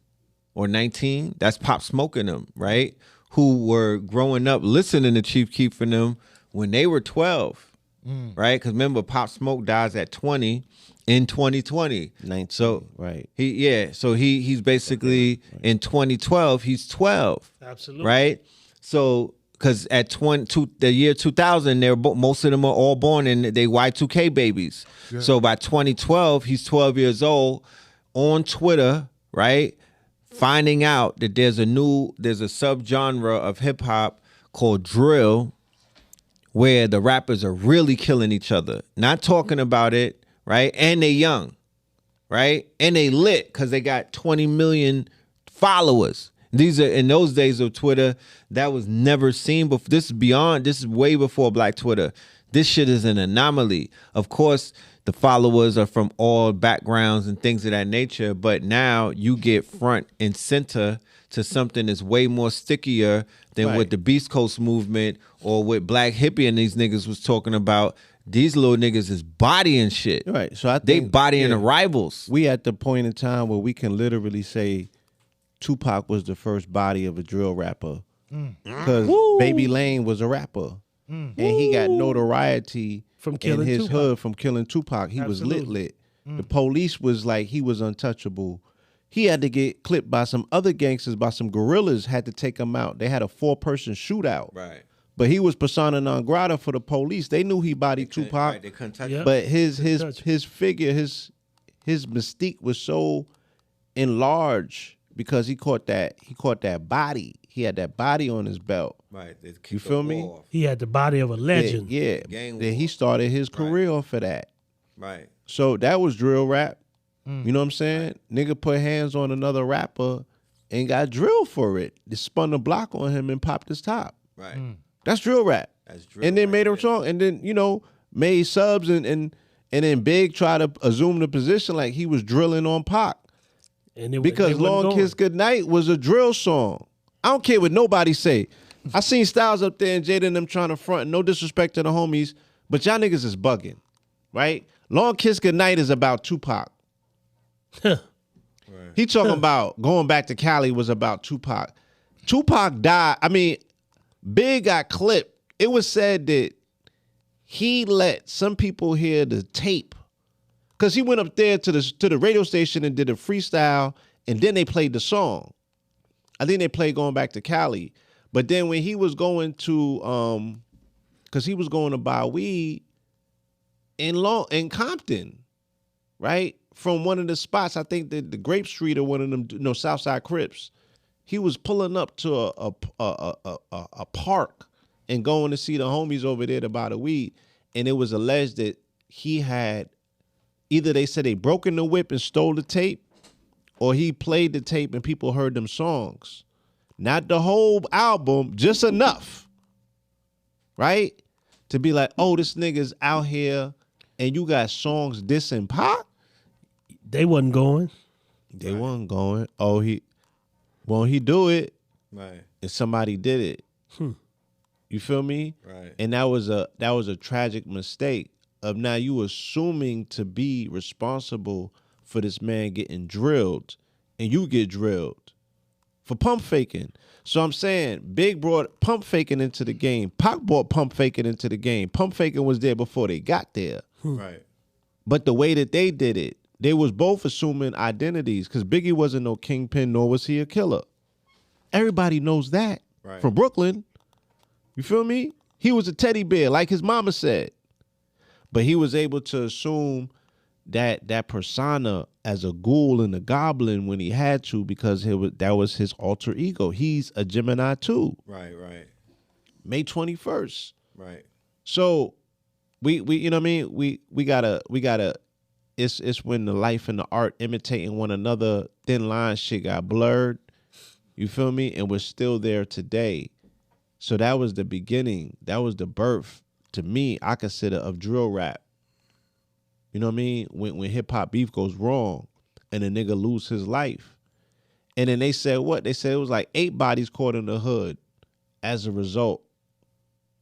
or 19. That's Pop Smoke and them, right? Who were growing up listening to Chief Keef and them when they were 12, right? Because remember, Pop Smoke dies at 20 in 2020. 19, so right. He's basically in 2012, he's 12. Absolutely. Right? So, because at the year 2000, most of them are all born and they Y2K babies. Yeah. So by 2012, he's 12 years old on Twitter, right? Finding out that there's a subgenre of hip hop called drill, where the rappers are really killing each other, not talking about it, right? And they young, right? And they lit because they got 20 million followers. These are, in those days of Twitter, that was never seen before. This is way before Black Twitter. This shit is an anomaly. Of course, the followers are from all backgrounds and things of that nature, but now you get front and center to something that's way more stickier than what the Beast Coast movement or what Black Hippie and these niggas was talking about. These little niggas is bodying shit. Right. So I think they bodying the rivals. We at the point in time where we can literally say Tupac was the first body of a drill rapper, because Baby Lane was a rapper, and he got notoriety from killing in his Tupac. hood from killing Tupac. He Absolutely. was lit. The police was like, he was untouchable. He had to get clipped by some other gangsters, by some guerrillas, had to take him out. They had a 4-person shootout. Right. But he was persona non grata for the police. They knew he bodied Tupac. Right, they couldn't touch Yep. But his figure, his mystique was so enlarged because he caught that body. He had that body on his belt. Right. They kicked You feel the me? wall off. He had the body of a legend. Yeah. Gang Then war. he started his career off of that. Right. So that was drill rap. You know what I'm saying? Nigga put hands on another rapper and got drilled for it. They spun the block on him and popped his top. Right. That's drill rap. That's drill And then right made a there. song, and then made subs, and then Big tried to assume the position like he was drilling on Pac, And because Long Kiss Goodnight was a drill song. I don't care what nobody say. I seen Styles up there and Jada and them trying to front. No disrespect to the homies, but y'all niggas is bugging, right? Long Kiss Goodnight is about Tupac. He talking about going back to Cali was about Tupac. Tupac died. I mean, Big got clipped. It was said that he let some people hear the tape, because he went up there to the radio station and did a freestyle, and then they played the song. I think they played Going Back to Cali. But then when he was going to, because he was going to buy weed in Compton, right? From one of the spots, I think the Grape Street or one of them, Southside Crips. He was pulling up to a park and going to see the homies over there to buy the weed. And it was alleged that he had, either they said they broke in the whip and stole the tape, or he played the tape and people heard them songs. Not the whole album, just enough, right? To be like, oh, this nigga's out here and you got songs dissing Pac? They wasn't going. They wasn't going. Oh, won't he do it? Right. And somebody did it. You feel me? Right. And that was a tragic mistake of, now you assuming to be responsible for this man getting drilled, and you get drilled for pump faking. So I'm saying Big brought pump faking into the game. Pac brought pump faking into the game. Pump faking was there before they got there. Right. But the way that they did it, they was both assuming identities, because Biggie wasn't no kingpin, nor was he a killer. Everybody knows that from Brooklyn. You feel me? He was a teddy bear, like his mama said. But he was able to assume that persona as a ghoul and a goblin when he had to, because that was his alter ego. He's a Gemini too. Right. Right. May 21st. Right. So we you know what I mean? We gotta it's when the life and the art imitating one another, thin line shit got blurred. You feel me? And we're still there today. So that was the beginning. That was the birth, to me, I consider, of drill rap. You know what I mean? When hip hop beef goes wrong. and a nigga lose his life. And then they said what? They said it was like 8 bodies caught in the hood as a result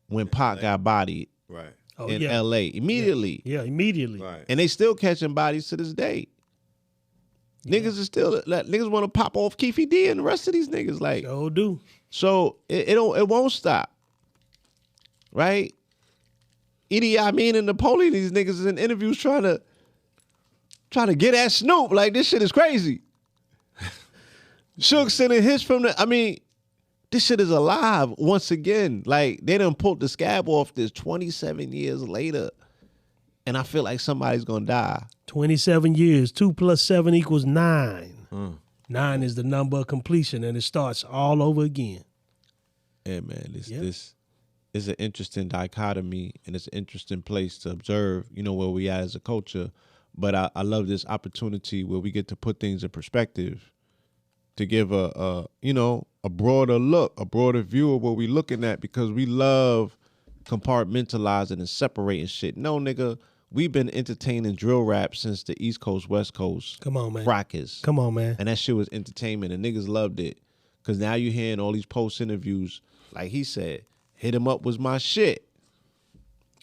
when Pac got bodied Right. in LA immediately. Yeah, immediately. Right. And they still catching bodies to this day. Niggas is still like, niggas want to pop off Keefy D and the rest of these niggas like. Oh, do. So it won't stop. Right? Idi Amin and Napoleon, these niggas is in interviews trying to get at Snoop. Like, this shit is crazy. Shook sending hits from this shit is alive once again. Like, they done pulled the scab off this 27 years later. And I feel like somebody's gonna die. 27 years. 2 + 7 = 9. 9 is the number of completion, and it starts all over again. Yeah, man. This is an interesting dichotomy, and it's an interesting place to observe, where we at as a culture. But I love this opportunity where we get to put things in perspective, to give a broader look, a broader view of what we looking at, because we love compartmentalizing and separating shit. No, nigga, we've been entertaining drill rap since the East Coast, West Coast. Come on, man. Rockers. Come on, man. And that shit was entertainment, and niggas loved it. Because now you're hearing all these post interviews, like he said, Hit 'Em Up was my shit.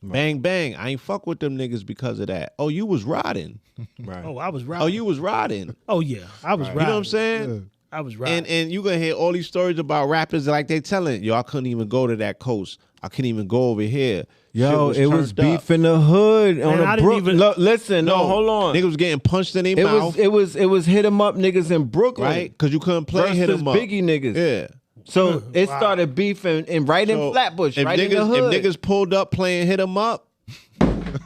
Right. Bang, bang. I ain't fuck with them niggas because of that. Oh, you was riding. Right. Oh, I was riding. Oh, you was riding. Oh, yeah. I was riding. You know what I'm saying? Yeah. I was riding. And you gonna hear all these stories about rappers like they telling, yo, I couldn't even go to that coast. I couldn't even go over here. Yo, Shit it was turned beef in the hood on I a didn't Brook. even- Look, listen, no, hold on. Niggas was getting punched in their mouth. It was hit 'em up niggas in Brooklyn, right? Because you couldn't play Hit 'Em Up. Biggie niggas. Yeah. So it started beefing and right in So Flatbush, if right niggas, in the hood. If niggas pulled up playing Hit 'Em Up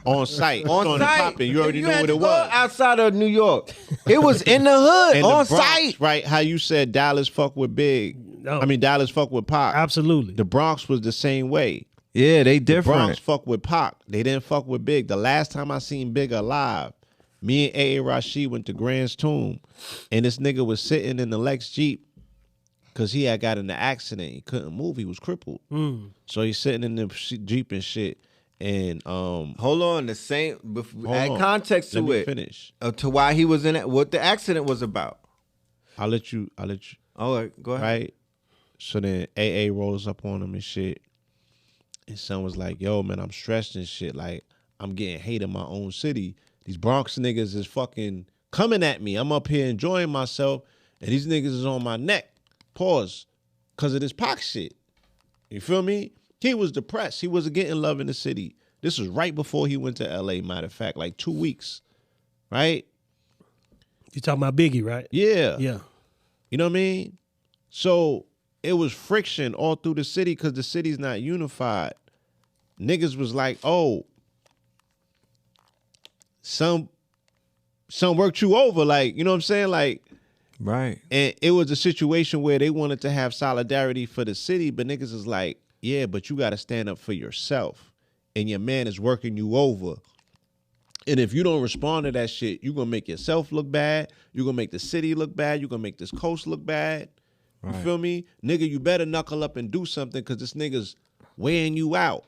on site, on started site, popping, you already You knew had what to it go was. outside of New York. It was in the hood, And on the Bronx, site. right? How you said Dallas fuck with Big. No. I mean, Dallas fuck with Pac. Absolutely. The Bronx was the same way. Yeah, they The Bronx different. fuck with Pac. They didn't fuck with Big. The last time I seen Big alive, me and A.A. Rashid went to Grand's tomb, and this nigga was sitting in the Lex Jeep because he had got in the accident. He couldn't move. He was crippled. So he's sitting in the Jeep and shit. And Hold on, the same. Add on. context Let to me it. finish. To why he was in it. What the accident was about. I'll let you. All right, go ahead. Right. So then AA rolls up on him and shit. His son was like, yo, man, I'm stressed and shit. Like, I'm getting hate in my own city. These Bronx niggas is fucking coming at me. I'm up here enjoying myself, and these niggas is on my neck. Pause. Because of this Pac shit. You feel me? He was depressed. He wasn't getting love in the city. This was right before he went to LA, matter of fact, like 2 weeks. Right? You talking about Biggie, right? Yeah. Yeah. You know what I mean? So it was friction all through the city because the city's not unified. Niggas was like, oh, some worked you over. Like, you know what I'm saying? Like, Right. and it was a situation where they wanted to have solidarity for the city, but niggas is like, yeah, but you got to stand up for yourself. And your man is working you over. And if you don't respond to that shit, you're going to make yourself look bad. You're going to make the city look bad. You're going to make this coast look bad. You feel me? Nigga, you better knuckle up and do something because this nigga's weighing you out.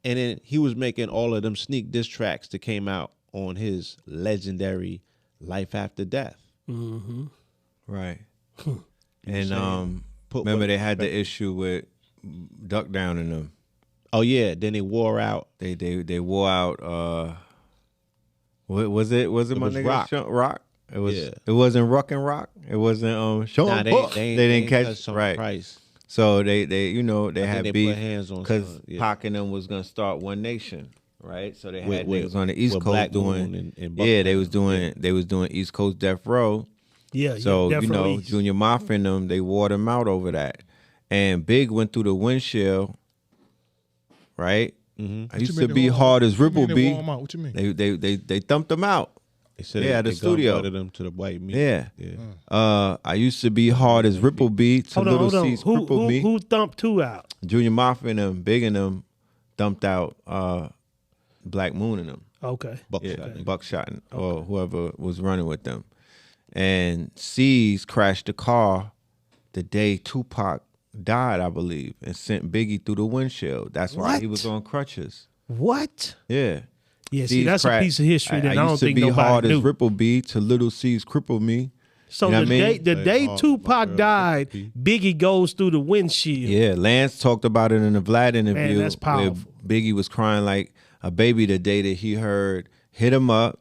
And then he was making all of them sneak diss tracks that came out on his legendary Life After Death. Mm-hmm. Right. saying? And Put remember what- they had the issue with Duck Down in them. Oh, yeah. Then they wore out. They wore out. What was it? Was it my was nigga Rock. Rock? It was. Yeah. It wasn't Rock and Rock. It wasn't Sean Nah, Buck. they didn't catch touch on right. Price. So they had they beef put hands on because some, yeah. Pac and them was gonna start One Nation, right? So they had With- niggas on the East with Coast Black doing Moon and yeah, they Buckman. was doing East Coast Death Row. Yeah. So yeah, you know, definitely. Junior Mafia and them, they wore them out over that. And Big went through the windshield, right? I used to be hard as Ripple What B. you mean they wore 'em out? What you mean? They thumped them out. They said Yeah, they the studio. gunbutted them to the white meat. Yeah. Yeah. I used to be hard as Ripple B to Hold on, Little hold on. C's Cripple Me. Who thumped two out? Junior Mafia and them, Big and them, dumped out Black Moon and them. Okay. Buckshot. Buckshot or whoever was running with them. And C's crashed the car the day Tupac died, I believe, and sent Biggie through the windshield. That's why he What? was on crutches. What? Yeah. Yeah, see, C's that's a crack. piece of history that I don't used to think be hard nobody as knew. Ripple B to little C's cripple me. So You know what I mean? the day Like, Tupac girl, died, Biggie goes through the windshield. Yeah, Lance talked about it in the Vlad interview. that's powerful. Where Biggie was crying like a baby the day that he heard Hit 'Em Up.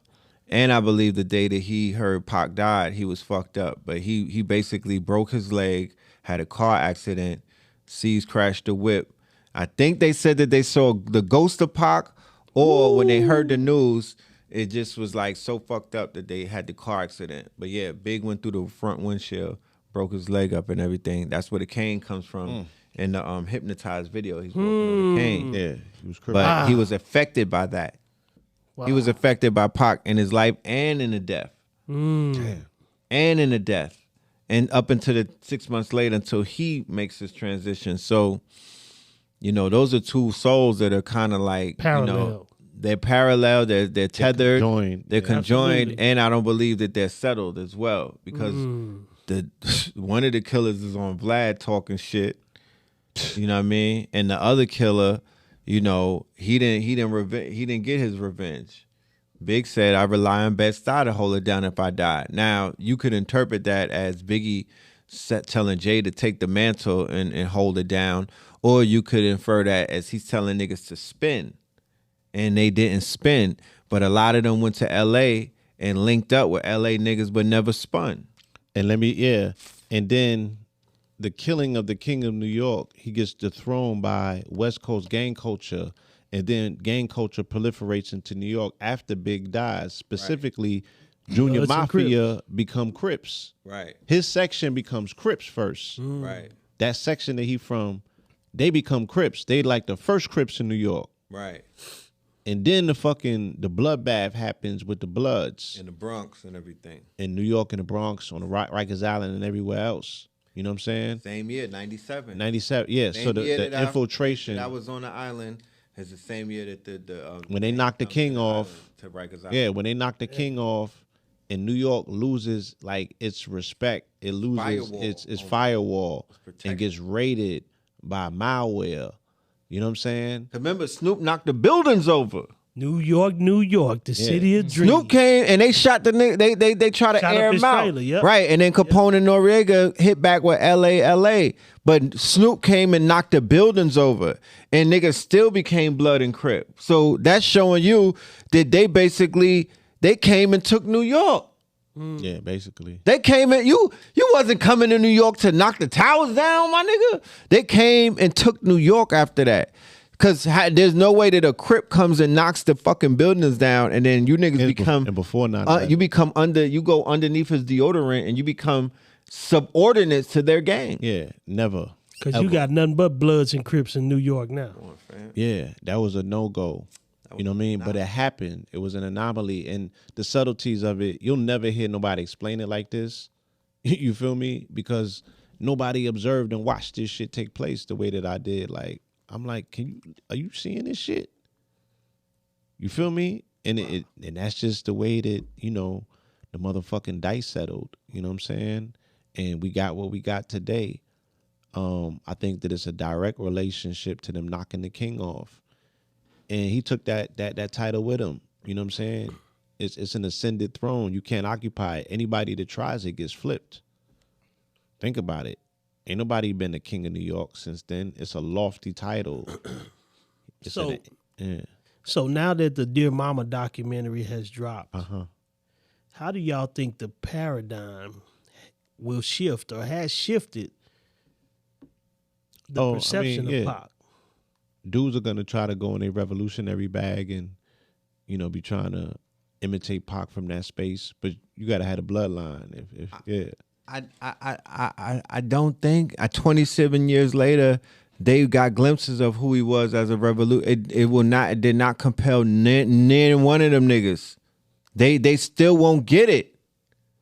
And I believe the day that he heard Pac died, he was fucked up. But he basically broke his leg, had a car accident, C's crashed the whip. I think they said that they saw the ghost of Pac, or when they heard the news, it just was like so fucked up that they had the car accident. But yeah, Big went through the front windshield, broke his leg up and everything. That's where the cane comes from in the Hypnotized video. He's walking on the cane. Yeah, he was crippled. But he was affected by that. Wow. He was affected by Pac in his life and in the death. Damn. And in the death. And up until the 6 months later until he makes his transition. So, you know, those are two souls that are kind of like, you know, Parallel. they're parallel, they're tethered, conjoined. they're Yeah. conjoined, Absolutely. and I don't believe that they're settled as well. Because the one of the killers is on Vlad talking shit. You know what I mean? And the other killer, you know, he didn't get his revenge. Big said, I rely on Bed-Stuy to hold it down if I die. Now, you could interpret that as Biggie telling Jay to take the mantle and hold it down, or you could infer that as he's telling niggas to spin, and they didn't spin. But a lot of them went to L.A. and linked up with L.A. niggas but never spun. And and then the killing of the King of New York, he gets dethroned by West Coast gang culture, and then gang culture proliferates into New York after Big dies. Specifically, Junior Bloods and Mafia become Crips. Right, His section becomes Crips first. right, That section that he from, they become Crips. They like the first Crips in New York. right. And then the bloodbath happens with the Bloods In the Bronx and everything. in New York and the Bronx, on the Rikers Island and everywhere else. You know what I'm saying? Same year, 97. 97, yeah. So Same year the that infiltration, that was on the island is the same year that the when they knocked the king off, to Rikers Island. yeah, when they knocked the king off, and New York loses like its respect, it loses Firewall. its firewall protected. and gets raided by malware. You know what I'm saying? Remember, Snoop knocked the buildings over. New York, the city of dreams. Snoop came and they shot the nigga. They try to Shot air up his him out, trailer, yep. right? And then Capone and Noriega hit back with L.A. But Snoop came and knocked the buildings over, and niggas still became Blood and Crip. So that's showing you that they came and took New York. Yeah, basically. They came in. You wasn't coming to New York to knock the towers down, my nigga. They came and took New York after that. Cause there's no way that a Crip comes and knocks the fucking buildings down, and then you niggas become and before 9/11. you go underneath his deodorant, and you become subordinates to their gang. Yeah, never. Because you got nothing but Bloods and Crips in New York now. Yeah, that was a no-go. You know what I mean? But it happened. It was an anomaly. And the subtleties of it, you'll never hear nobody explain it like this. You feel me? Because nobody observed and watched this shit take place the way that I did. Like, I'm like, are you seeing this shit? You feel me? And and that's just the way that, you know, the motherfucking dice settled. You know what I'm saying? And we got what we got today. I think that it's a direct relationship to them knocking the king off. And he took that title with him. You know what I'm saying? It's an ascended throne. You can't occupy it. Anybody that tries it gets flipped. Think about it. Ain't nobody been the king of New York since then. It's a lofty title. So now that the Dear Mama documentary has dropped, how do y'all think the paradigm will shift or has shifted the perception of Pac? Dudes are gonna try to go in a revolutionary bag and, you know, be trying to imitate Pac from that space, but you gotta have a bloodline. I don't think 27 years later they got glimpses of who he was as a revolution. It did not compel near one of them niggas. They still won't get it.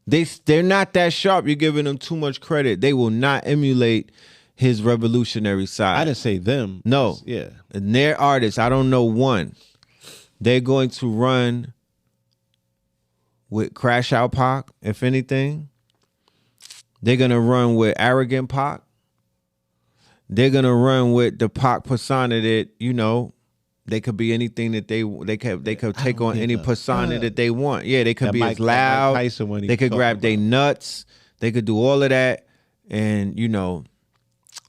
They're not that sharp. You're giving them too much credit. They will not emulate his revolutionary side. I didn't say them. No. Yeah. And their artists, I don't know one. They're going to run with Crash Out Pac, if anything. They're going to run with Arrogant Pac. They're going to run with the Pac persona that, you know, They could be anything that they could take on any that. persona that they want. Yeah, they could That be Mike- as that Mike loud. Tyson when he They could talked grab their about- nuts. They could do all of that. And you know,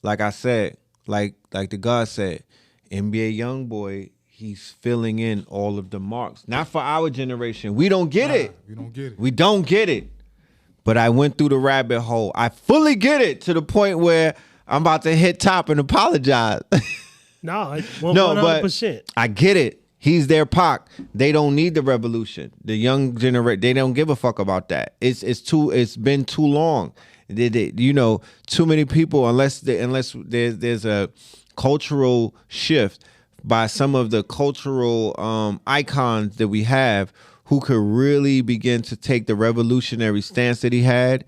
like I said, like the God said, NBA YoungBoy, he's filling in all of the marks. Not for our generation. We don't get it. We don't get it. We don't get it. But I went through the rabbit hole. I fully get it to the point where I'm about to hit top and apologize. No, No, but 100%. I get it. He's their Pac. They don't need the revolution. The young generation, they don't give a fuck about that. It's been too long. You know, too many people, unless there's a cultural shift by some of the cultural icons that we have, who could really begin to take the revolutionary stance that he had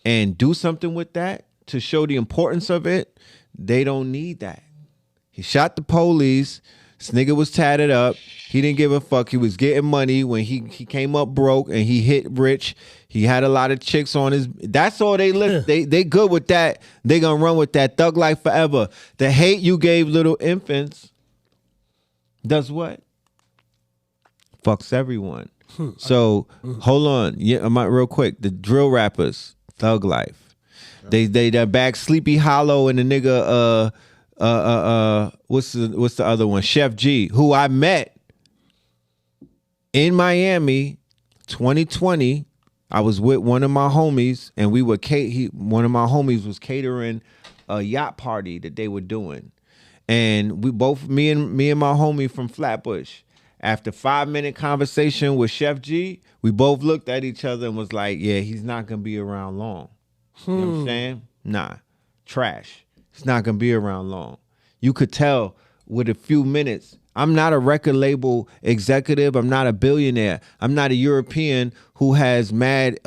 and do something with that to show the importance of it. They don't need that. He shot the police. This nigga was tatted up. He didn't give a fuck. He was getting money when he came up broke and he hit rich. He had a lot of chicks on his. That's all they live. They good with that. They gonna run with that thug life forever. The hate you gave little infants does what? Fucks everyone. So hold on. Yeah, I'm real quick. The drill rappers, thug life. They bag Sleepy Hollow and the nigga what's the other one? Chef G, who I met in Miami 2020. I was with one of my homies and we were one of my homies was catering a yacht party that they were doing. And we both, me and my homie from Flatbush, after 5-minute conversation with Chef G, we both looked at each other and was like, yeah, he's not gonna be around long. You know what I'm saying? Nah, trash. He's not gonna be around long. You could tell with a few minutes. I'm not a record label executive. I'm not a billionaire. I'm not a European who has mad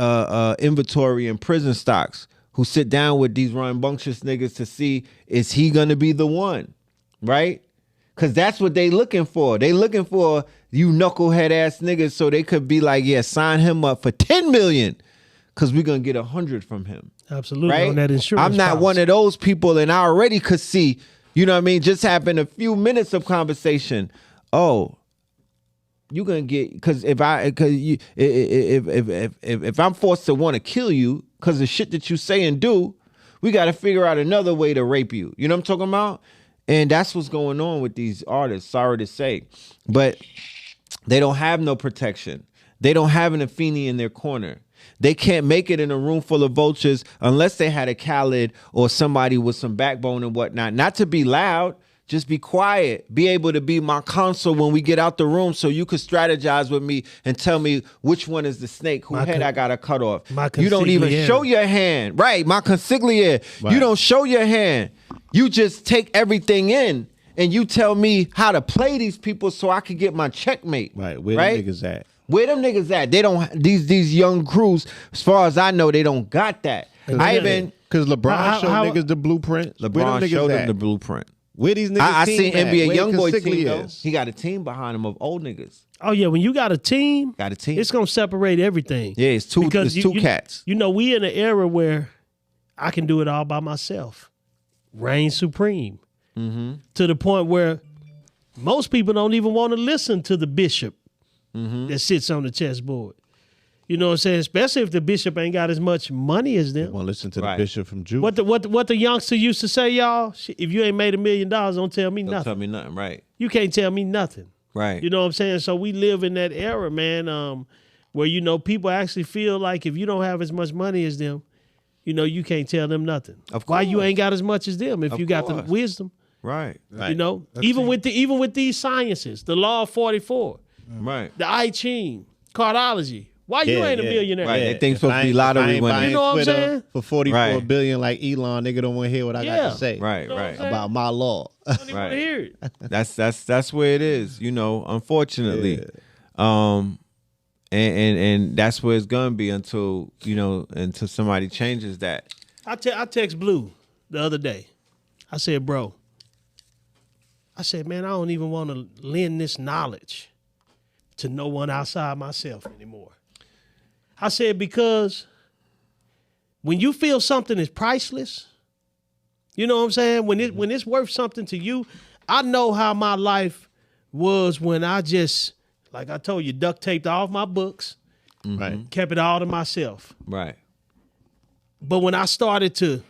inventory and prison stocks, who sit down with these rambunctious niggas to see, is he gonna be the one, right? Because that's what they looking for. They looking for you knucklehead ass niggas so they could be like, yeah, sign him up for 10 million because we're going to get 100 from him. Absolutely. Right? On that insurance I'm not policy. one of those people, and I already could see, you know what I mean, just having a few minutes of conversation. Oh, you're going to get, because if I'm forced to want to kill you because of shit that you say and do, we got to figure out another way to rape you. You know what I'm talking about? And that's what's going on with these artists, sorry to say. But they don't have no protection. They don't have an Afeni in their corner. They can't make it in a room full of vultures unless they had a Khaled or somebody with some backbone and whatnot. Not to be loud, just be quiet. Be able to be my counsel when we get out the room so you could strategize with me and tell me which one is the snake, whose head I got to cut off. You don't even show your hand. Right, my consigliere. Right. You don't show your hand. You just take everything in and you tell me how to play these people so I can get my checkmate. Right, where them niggas at? Where them niggas at? They don't, these young crews, as far as I know, they don't got that. Because LeBron showed niggas the blueprint. LeBron showed them the blueprint. Where these niggas I seen NBA YoungBoy team though. is. He got a team behind him of old niggas. Oh yeah, when you got a team, it's gonna separate everything. Yeah, it's two cats. You know, we in an era where I can do it all by myself. Reign supreme. Mm-hmm. To the point where most people don't even want to listen to the bishop that sits on the chessboard. You know what I'm saying? Especially if the bishop ain't got as much money as them. Want to listen to the bishop from Jew? What the youngster used to say, y'all? If you ain't made $1 million, don't tell me nothing. Don't tell me nothing, right? You can't tell me nothing. Right. You know what I'm saying? So we live in that era, man, where, you know, people actually feel like if you don't have as much money as them, you know, you can't tell them nothing. Of course. Why you ain't got as much as them if you got the wisdom? Right. You know, even with these sciences, the law of 44, right, the I Ching, cardiology. Why you ain't a millionaire? Right. They think supposed to be lottery winners. You know what I'm saying? For 44 billion like Elon, nigga don't want to hear what I got to say. Right, You know right. what I'm About my law. I don't even want to hear it. That's where it is, you know, unfortunately. And that's where it's gonna be until somebody changes that. I text Blue the other day. I said, bro, man, I don't even want to lend this knowledge to no one outside myself anymore. I said, because when you feel something is priceless, you know what I'm saying? When it's worth something to you, I know how my life was when I just, like I told you, duct taped all my books, Right. kept it all to myself. Right. But when I started to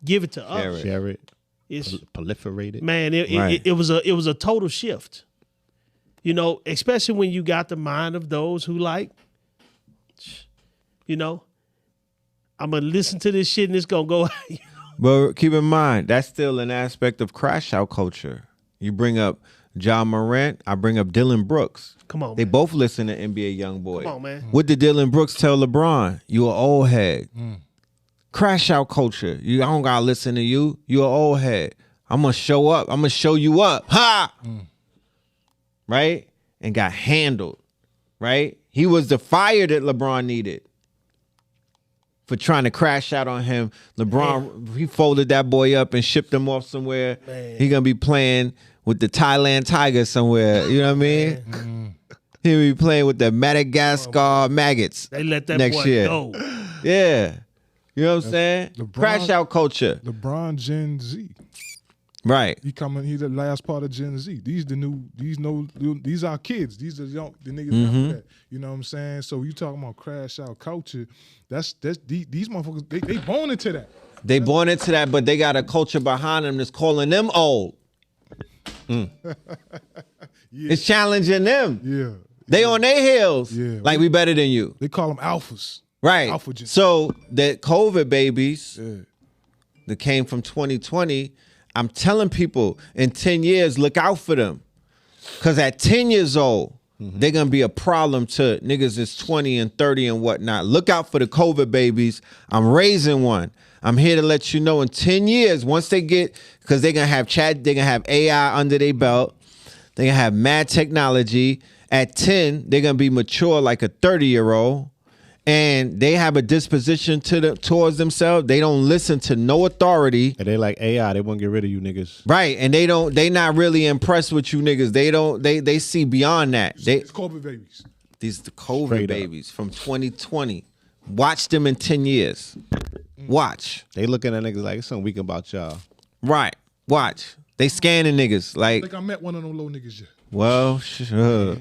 give it to Share others, it. Share it. it's Proliferate it. man, Right. it was a total shift. You know, especially when you got the mind of those who like, you know, I'm gonna listen to this shit and it's gonna go. But keep in mind, that's still an aspect of crash out culture. You bring up John Morant, I bring up Dylan Brooks. Come on, They man. both listen to NBA Youngboy. Come on, man. What did Dylan Brooks tell LeBron? You an old head. Crash out culture. I don't gotta listen to you. You an old head. I'm gonna show up. I'm gonna show you up. Ha! Right? And got handled. Right? He was the fire that LeBron needed for trying to crash out on him. LeBron, he folded that boy up and shipped him off somewhere. Man. He gonna be playing with the Thailand Tigers somewhere. You know what I mean? He'll be playing with the Madagascar Maggots They let that next boy year. go. Yeah. You know what I'm saying? LeBron- Crash out culture. LeBron Gen Z. Right. He's the last part of Gen Z. These are kids. These are the niggas after that. You know what I'm saying? So you talking about crash out culture? These motherfuckers. They born into that. They born into that, but they got a culture behind them that's calling them old. It's challenging them. Yeah. They on their heels. Yeah. Like we better than you. They call them alphas. Right. Alpha Gen. So the COVID babies Yeah. that came from 2020, I'm telling people in 10 years, look out for them. Because at 10 years old, they're going to be a problem to niggas that's 20 and 30 and whatnot. Look out for the COVID babies. I'm raising one. I'm here to let you know in 10 years, once they get, because they're going to have chat, they're going to have AI under their belt. They're going to have mad technology. At 10, they're going to be mature like a 30-year-old. And they have a disposition towards themselves. They don't listen to no authority. And they like AI. They want to get rid of you niggas. Right. And they not really impressed with you niggas. They see beyond that. It's COVID babies. These the COVID Straight up. babies from 2020. Watch them in 10 years. Watch. They looking at niggas like, it's something weak about y'all. Right. Watch. They scanning niggas I like, think I met one of them little niggas yet. well, sure.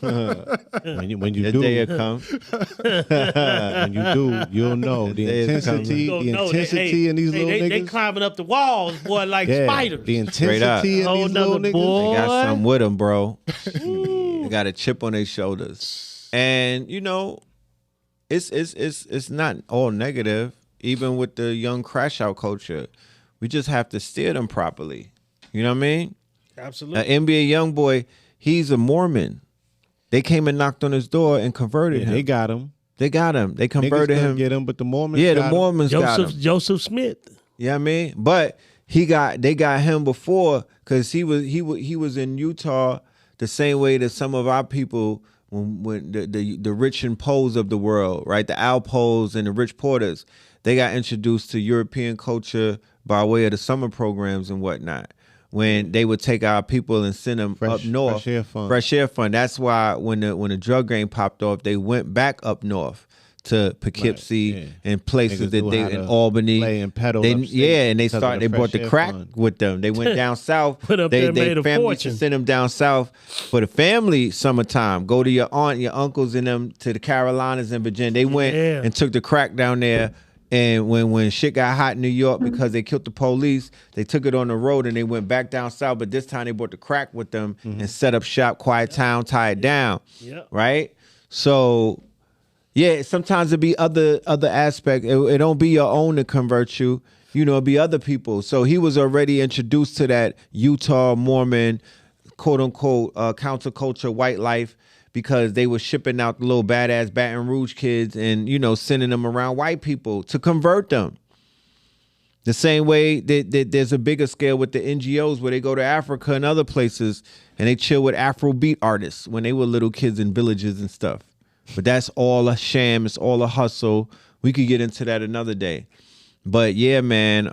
When you The do, day will come. when you do, you'll know the Day is coming. intensity, Don't the know. intensity in these little they niggas. climbing up the walls, boy, like Yeah, spiders. the Straight up. intensity in Whole these little nother niggas. boy. They got something with them, bro. They got a chip on their shoulders. And, you know, it's not all negative, even with the young crash out culture. We just have to steer them properly. You know what I mean? Absolutely. An NBA young boy, he's a Mormon. They came and knocked on his door and converted Yeah, him. they got him. They got him. They Niggas converted couldn't him. get him, but the Mormons Yeah, got the him. Mormons got him. Joseph Smith. You know what I mean? But they got him before because he was in Utah the same way that some of our people when the rich and Poes of the world, right? The Al Poes and the Rich Porters, they got introduced to European culture by way of the summer programs and whatnot. When they would take our people and send them up north. Fresh Air Fund. That's why when the drug game popped off, they went back up north to Poughkeepsie Right, yeah. and places Niggas that knew they how in to Albany. play and pedal They, upstate yeah, and they because of started. the They brought Fresh the Air crack Fund. with them. They went down south. Went up there and made a family fortune. to send them down south for the family summertime. Go to your aunt, your uncles, and them to the Carolinas and Virginia. They went Yeah. and took the crack down there. And when shit got hot in New York because they killed the police, they took it on the road and they went back down south. But this time they brought the crack with them and set up shop, quiet town, tie it down. Yep. Right? So, yeah, sometimes it be other aspect. It don't be your own to convert you. You know, it be other people. So he was already introduced to that Utah Mormon, quote unquote, counterculture white life, because they were shipping out the little badass Baton Rouge kids and, you know, sending them around white people to convert them. The same way that there's a bigger scale with the NGOs where they go to Africa and other places and they chill with Afrobeat artists when they were little kids in villages and stuff. But that's all a sham. It's all a hustle. We could get into that another day. But yeah, man,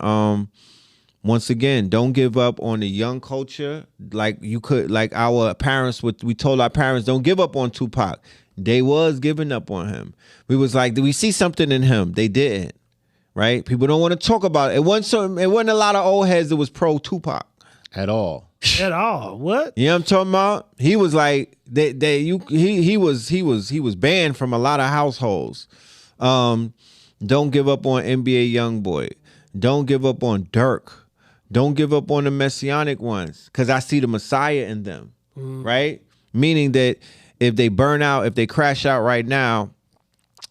once again, don't give up on the young culture. Like you could, like our parents, we told our parents, don't give up on Tupac. They was giving up on him. We was like, did we see something in him? They didn't, right? People don't want to talk about it. It wasn't a lot of old heads that was pro Tupac. At all. At all. What? You know what I'm talking about? He was like he was banned from a lot of households. Don't give up on NBA Youngboy. Don't give up on Dirk. Don't give up on the messianic ones, because I see the Messiah in them, right? Meaning that if they burn out, if they crash out right now,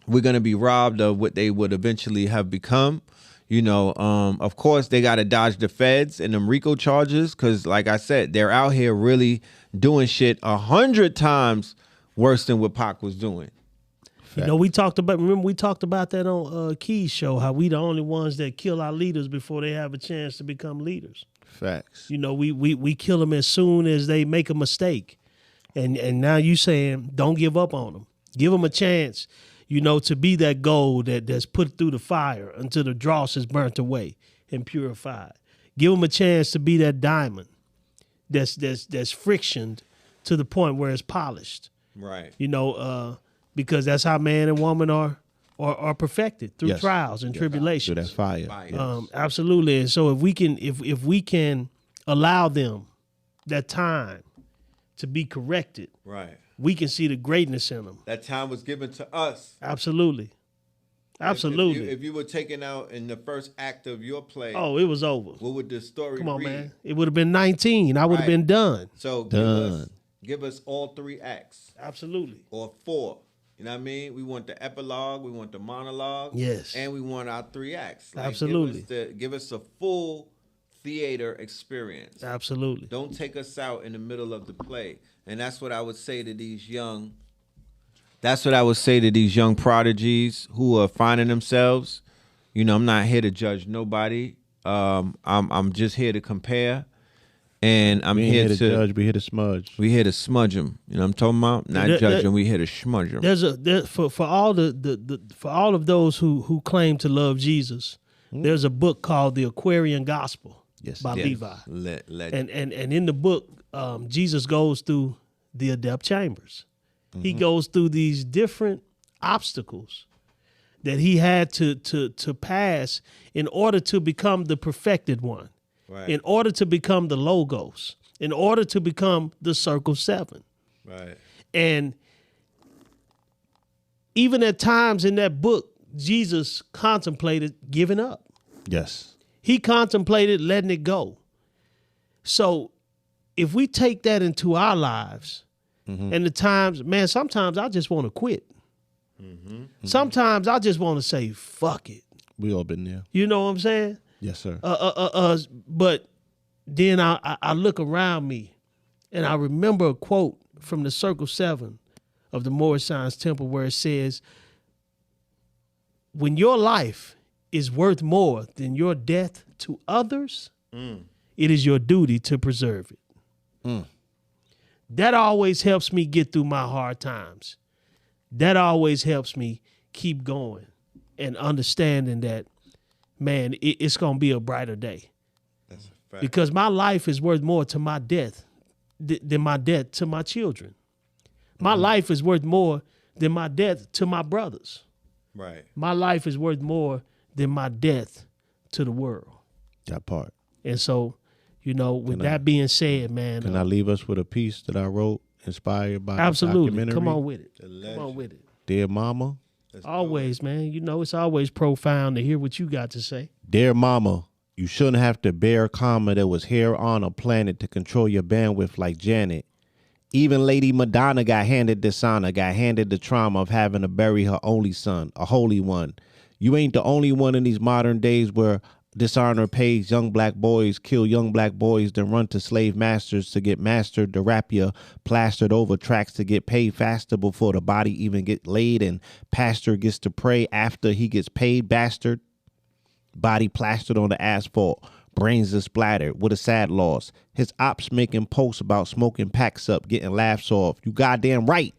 we're gonna be robbed of what they would eventually have become. You know, of course, they got to dodge the feds and them RICO charges because, like I said, they're out here really doing shit 100 times worse than what Pac was doing. You know, we talked about that on Key's show, how we the only ones that kill our leaders before they have a chance to become leaders. Facts. You know, we kill them as soon as they make a mistake. And now you saying don't give up on them. Give them a chance, you know, to be that gold that's put through the fire until the dross is burnt away and purified. Give them a chance to be that diamond that's frictioned to the point where it's polished. Right. You know, because that's how man and woman are perfected through Yes. trials and tribulations. Through that fire. Absolutely. And so if we can allow them that time to be corrected, Right. we can see the greatness in them. That time was given to us. Absolutely. Absolutely. If you were taken out in the first act of your play, Oh, it was over. what would the story Come on, read? man. It would have been 19. I would have Right. been done. So Done. give us all 3 acts Absolutely. or 4. You know what I mean? We want the epilogue, we want the monologue, Yes. and we want our 3 acts. Absolutely. Give us a full theater experience. Absolutely. Don't take us out in the middle of the play. And that's what I would say to these young. That's what I would say to these young prodigies who are finding themselves. You know, I'm not here to judge nobody. I'm just here to compare, and I'm We ain't here here to to judge, we here to smudge. we here to smudge them. You know what I'm talking about? Not judging. We here to smudge them. For all for all of those who claim to love Jesus, there's a book called The Aquarian Gospel by Levi. And in the book, Jesus goes through the adept chambers. He goes through these different obstacles that he had to pass in order to become the perfected one, Right. in order to become the Logos, in order to become the Circle 7. Right. And even at times in that book, Jesus contemplated giving up. Yes. He contemplated letting it go. So if we take that into our lives and the times, man, sometimes I just want to quit. Sometimes I just want to say, fuck it. We all been there. You know what I'm saying? Yes, sir. But then I look around me and I remember a quote from the Circle 7 of the Moorish Science Temple where it says, when your life is worth more than your death to others, it is your duty to preserve it. That always helps me get through my hard times. That always helps me keep going and understanding that, man, it's going to be a brighter day. That's a fact. Because my life is worth more to my death than my death to my children. My life is worth more than my death to my brothers. Right. My life is worth more than my death to the world. That part. And so, you know, with that being said, man. Can I leave us with a piece that I wrote inspired by the Absolutely. documentary? Come on with it. The Come legend. on with it. Dear Mama. Always, man. You know, it's always profound to hear what you got to say. Dear Mama, you shouldn't have to bear karma that was here on a planet to control your bandwidth like Janet. Even Lady Madonna got handed dishonor, got handed the trauma of having to bury her only son, a holy one. You ain't the only one in these modern days where dishonor pays young black boys, kill young black boys, then run to slave masters to get mastered, the rapier plastered over tracks to get paid faster before the body even get laid, and pastor gets to pray after he gets paid, bastard. Body plastered on the asphalt, brains are splattered with a sad loss. His ops making posts about smoking packs up, getting laughs off. You goddamn right.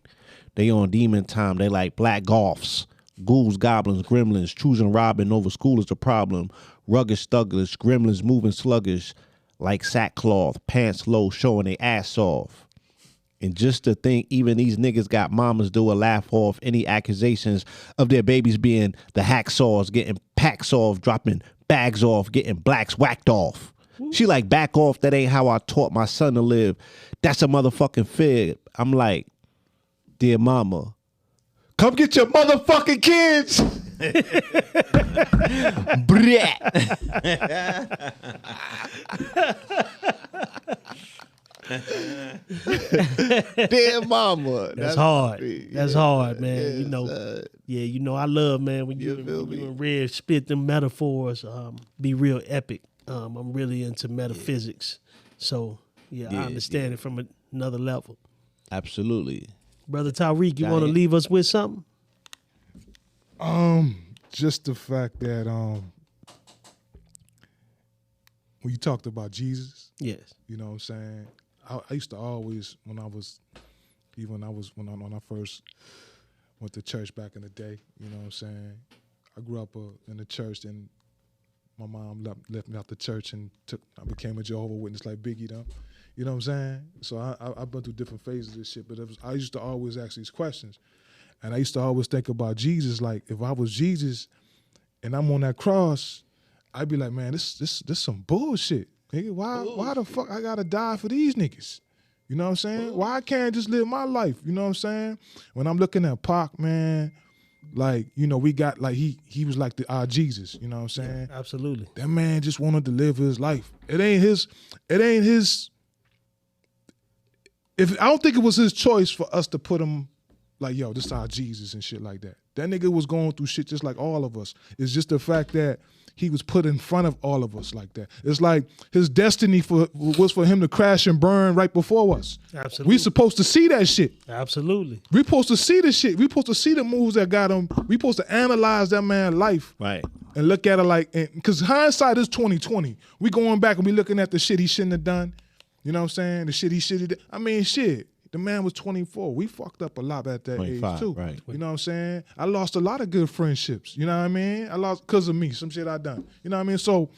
They on demon time. They like black golfs. Ghouls, goblins, gremlins, choosing robbing over school is the problem. Ruggish, thuggish, gremlins moving sluggish like sackcloth, pants low, showing their ass off. And just to think, even these niggas got mamas do a laugh off any accusations of their babies being the hacksaws, getting packs off, dropping bags off, getting blacks whacked off. She like, back off. That ain't how I taught my son to live. That's a motherfucking fib. I'm like, dear mama, come get your motherfucking kids. Dear mama. That's hard. That's hard, man. You know, you know, I love, man, when you and Red spit them metaphors, be real epic. I'm really into metaphysics. So, I understand it from another level. Absolutely. Brother Tariq, you want to leave us with something? Just the fact that when you talked about Jesus, Yes. you know what I'm saying? I used to always, when I first went to church back in the day, you know what I'm saying? I grew up in the church, and my mom left me out the church and I became a Jehovah's Witness like Biggie done. You know what I'm saying? So I've been through different phases of this shit, but I used to always ask these questions. And I used to always think about Jesus, like if I was Jesus and I'm on that cross, I'd be like, man, this some bullshit. Nigga, why the fuck I gotta die for these niggas? You know what I'm saying? Why I can't just live my life? You know what I'm saying? When I'm looking at Pac, man, like, you know, we got like he was like our Jesus, you know what I'm saying? Yeah, absolutely. That man just wanted to live his life. It ain't his I don't think it was his choice for us to put him like, yo, this is our Jesus and shit like that. That nigga was going through shit just like all of us. It's just the fact that he was put in front of all of us like that. It's like his destiny was for him to crash and burn right before us. Absolutely. We supposed to see that shit. Absolutely. We supposed to see the shit. We supposed to see the moves that got him. We supposed to analyze that man's life. Right. And look at it like, because hindsight is 20/20. We going back and we looking at the shit he shouldn't have done. You know what I'm saying? The shit he should have done. I mean, shit. The man was 24. We fucked up a lot at that age too. Right. You know what I'm saying? I lost a lot of good friendships. You know what I mean? I lost because of me, some shit I done. You know what I mean? So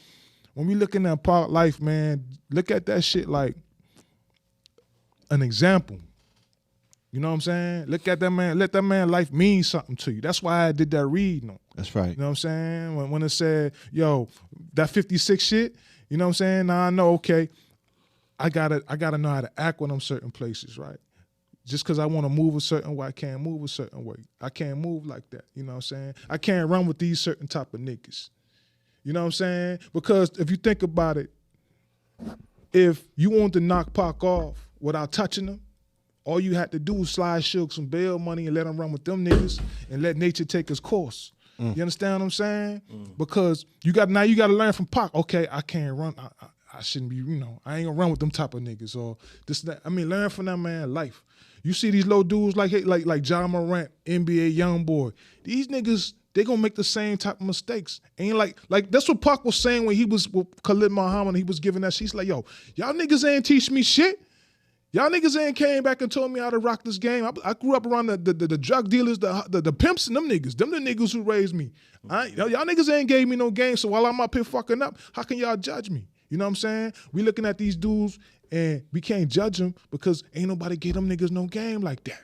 when we looking at Pac life, man, look at that shit like an example. You know what I'm saying? Look at that man. Let that man life mean something to you. That's why I did that reading. That's right. You know what I'm saying? When it said, yo, that 56 shit, you know what I'm saying? Now I know, okay, I gotta know how to act when I'm certain places, right? Just because I want to move a certain way, I can't move a certain way. I can't move like that, you know what I'm saying? I can't run with these certain type of niggas. You know what I'm saying? Because if you think about it, if you want to knock Pac off without touching them, all you had to do was slide Suge some bail money and let him run with them niggas and let nature take its course. You understand what I'm saying? Because you got to learn from Pac. Okay, I can't run. I shouldn't be, you know, I ain't gonna run with them type of niggas or this, that. I mean, learn from that man life. You see these little dudes like Ja Morant, NBA Youngboy. These niggas, they gonna make the same type of mistakes. Ain't like that's what Pac was saying when he was with Khalid Muhammad and he was giving that shit. He's like, yo, y'all niggas ain't teach me shit. Y'all niggas ain't came back and told me how to rock this game. I grew up around the drug dealers, the pimps and them niggas. Them the niggas who raised me. Y'all niggas ain't gave me no game, so while I'm up here fucking up, how can y'all judge me? You know what I'm saying? We looking at these dudes and we can't judge them because ain't nobody gave them niggas no game like that.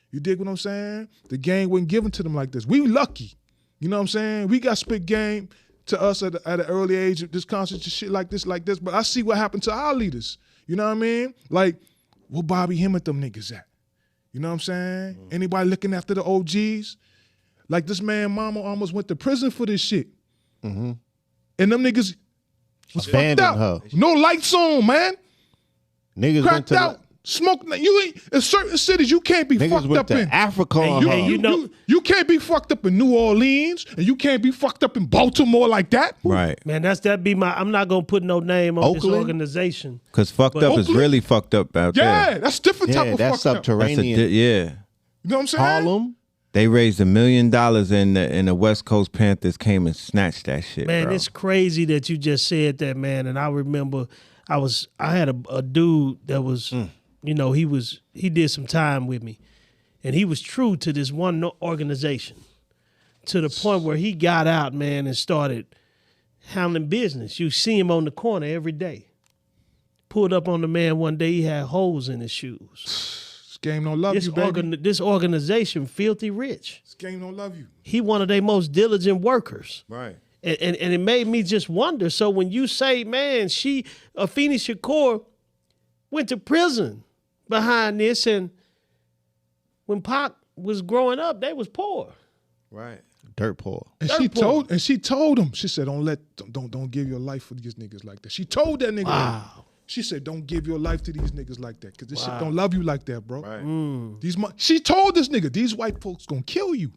You dig what I'm saying? The game wasn't given to them like this. We lucky. You know what I'm saying? We got spit game to us at an early age of this conscious shit like this. But I see what happened to our leaders. You know what I mean? Like, where Bobby Hemmett them niggas at? You know what I'm saying? Anybody looking after the OGs? Like this man mama almost went to prison for this shit. And them niggas was fucked up. Her. No lights on, man. Niggas Cracked went to out. Smoke. You ain't in certain cities you can't be niggas fucked went up to in. Africa on her. You can't be fucked up in New Orleans and you can't be fucked up in Baltimore like that. Right. Man, I'm not gonna put no name on this Oakland? organization. Because fucked up is Oakland? really fucked up out Yeah, there. that's different type Yeah, of that's fucked up. subterranean. Yeah. You know what I'm saying? Harlem. They raised $1 million and the West Coast Panthers came and snatched that shit, Man, bro. it's crazy that you just said that, man. And I remember I had a dude that was, you know, he did some time with me. And he was true to this one organization to the point where he got out, man, and started handling business. You see him on the corner every day. Pulled up on the man one day, he had holes in his shoes. This game don't love you, baby. This organization, filthy rich. This game don't love you. He one of their most diligent workers. Right. And it made me just wonder. So when you say, man, Afeni Shakur went to prison behind this, and when Pac was growing up, they was poor. Right. Dirt poor. And she told him, she said, don't give your life for these niggas like that. She told that nigga. Wow. She said, don't give your life to these niggas like that, because this shit don't love you like that, bro. Right. She told this nigga, these white folks gonna kill you.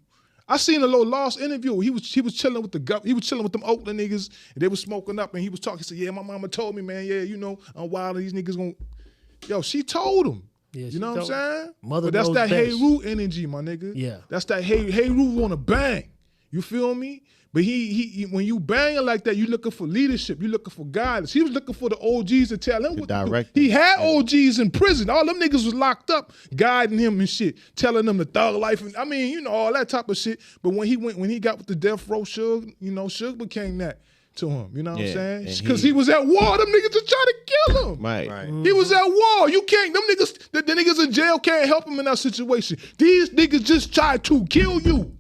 I seen a little Lost interview. He was chilling with he was chilling with them Oakland niggas, and they was smoking up, and he was talking. He said, yeah, my mama told me, man, yeah, you know, I'm wild, and these niggas gonna. Yo, she told him. Yeah, you know what I'm saying? Mother but that's knows that best. Hey Roo energy, my nigga. Yeah. That's that Hey Roo wanna bang. You feel me? But he when you banging like that, you looking for leadership. You looking for guidance. He was looking for the OGs to tell him what to do. direct He him. had OGs in prison. All them niggas was locked up, guiding him and shit, telling him the thug life. And, I mean, you know, all that type of shit. But when he got with the death row, Suge, you know, Suge became that to him. You know what I'm saying? and Because he was at war. Them niggas just trying to kill him. Right. He was at war. You can't, them niggas, the niggas in jail can't help him in that situation. These niggas just tried to kill you.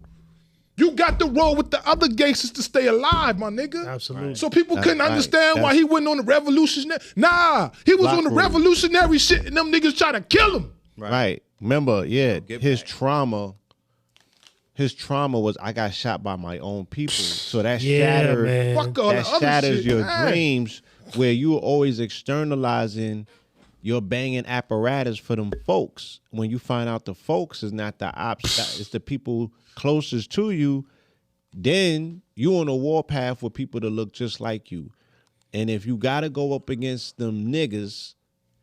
You got to roll with the other gangsters to stay alive, my nigga. Absolutely. So people couldn't understand why he wasn't on the revolutionary. Nah, he was on the revolutionary shit, and them niggas trying to kill him. Right. Remember, his back. trauma was I got shot by my own people. So that Yeah, man. Fuck all that the other shatters shit. your man. dreams, where you always externalizing your banging apparatus for them folks. When you find out the folks is not the ops, it's the people closest to you, then you on a warpath with people that look just like you. And if you gotta go up against them niggas,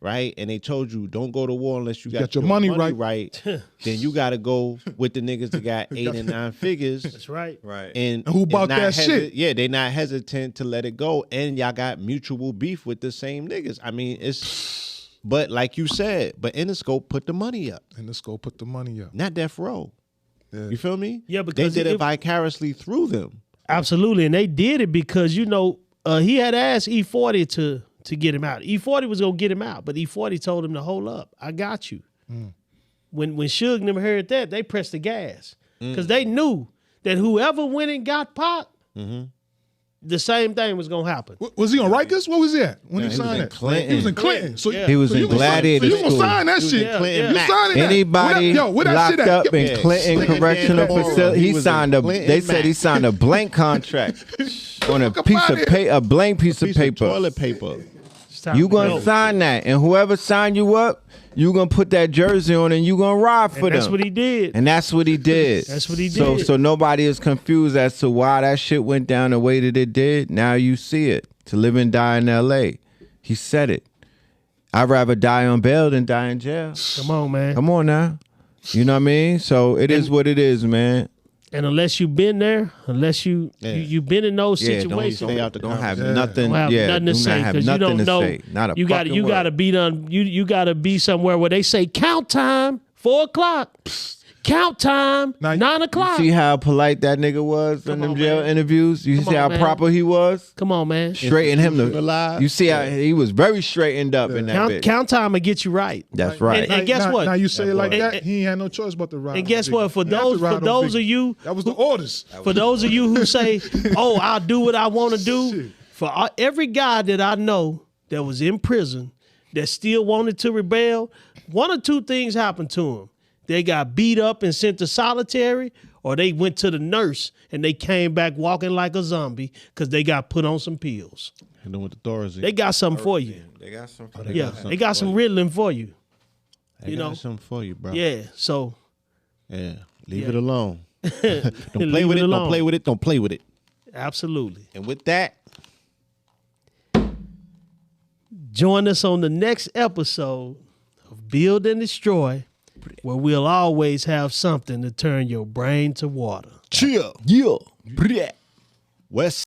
right, and they told you don't go to war unless you got your money right, then you gotta go with the niggas that got 8 and 9 figures. That's right. Right. And who bought not that shit? Yeah, they not hesitant to let it go. And y'all got mutual beef with the same niggas. I mean, but like you said, but Interscope put the money up. And let's go put the money up. Not Death Row. Yeah. You feel me? Yeah, they because did it vicariously through them. Absolutely, and they did it because, you know, he had asked E40 to get him out. E40 was gonna get him out, but E40 told him to hold up. I got you. When Suge and them heard that, they pressed the gas because they knew that whoever went and got Pac, the same thing was gonna happen. Was he on Rikers? What was he at when he he was signed in that? Clinton. He was in Clinton. So Yeah. He was so in you gonna sign- Gladiator So you gonna school. sign that shit? Yeah, Clinton yeah. Mac. You signing that? Anybody Where that locked shit at? up in Clinton Clinton Correctional Clinton Facility, He he was signed in a. Clinton They said Mac. he signed a blank contract on a Fuck piece outta of here. paper, a blank piece of Piece of paper. toilet paper. It's time You to gonna go. sign that, and whoever signed you up, you gonna put that jersey on, and you gonna ride for And that's them. what he did. And that's what he did. That's what he So, did. so nobody is confused as to why that shit went down the way that it did. Now you see it. To live and die in L.A. He said it. I'd rather die on bail than die in jail. Come on, man. Come on now. You know what I mean? So it is what it is, man. And unless you've been there, unless you've been in those Yeah, situations, Stay out the Don't have conversation. nothing. don't have Yeah, nothing to do say not have because you nothing don't to know. say. Not a you got fucking you word. got to be done. You got to be somewhere where they say count time 4 o'clock, count time Now, 9 o'clock. See how polite that nigga was in them on, jail man. interviews? You Come see on, how man. proper he was? Come on, man. Straighten him to. Alive. You see how he was very straightened up in that bitch. Count time will get you right. That's right. And guess now, what? Now you say it like that, And- he ain't had no choice but to ride. And on guess Biggie. what? For He had to those ride on of Biggie. you, that was the orders. for those of you who say, "Oh, I'll do what I want to do," for every guy that I know that was in prison that still wanted to rebel, 1 or 2 things happened to them. They got beat up and sent to solitary, or they went to the nurse and they came back walking like a zombie because they got put on some pills. You know what the Thorazine. They got something for you. They got some. Yeah, they got some Ritalin for you. They you got know. something for you, bro. Yeah, so Yeah. Leave Yeah. it alone. Don't Leave play with it it. alone. Don't play with it. Don't play with it. absolutely. And with that, Join us on the next episode of Build and Destroy, where we'll always have something to turn your brain to water. chill. Yeah. West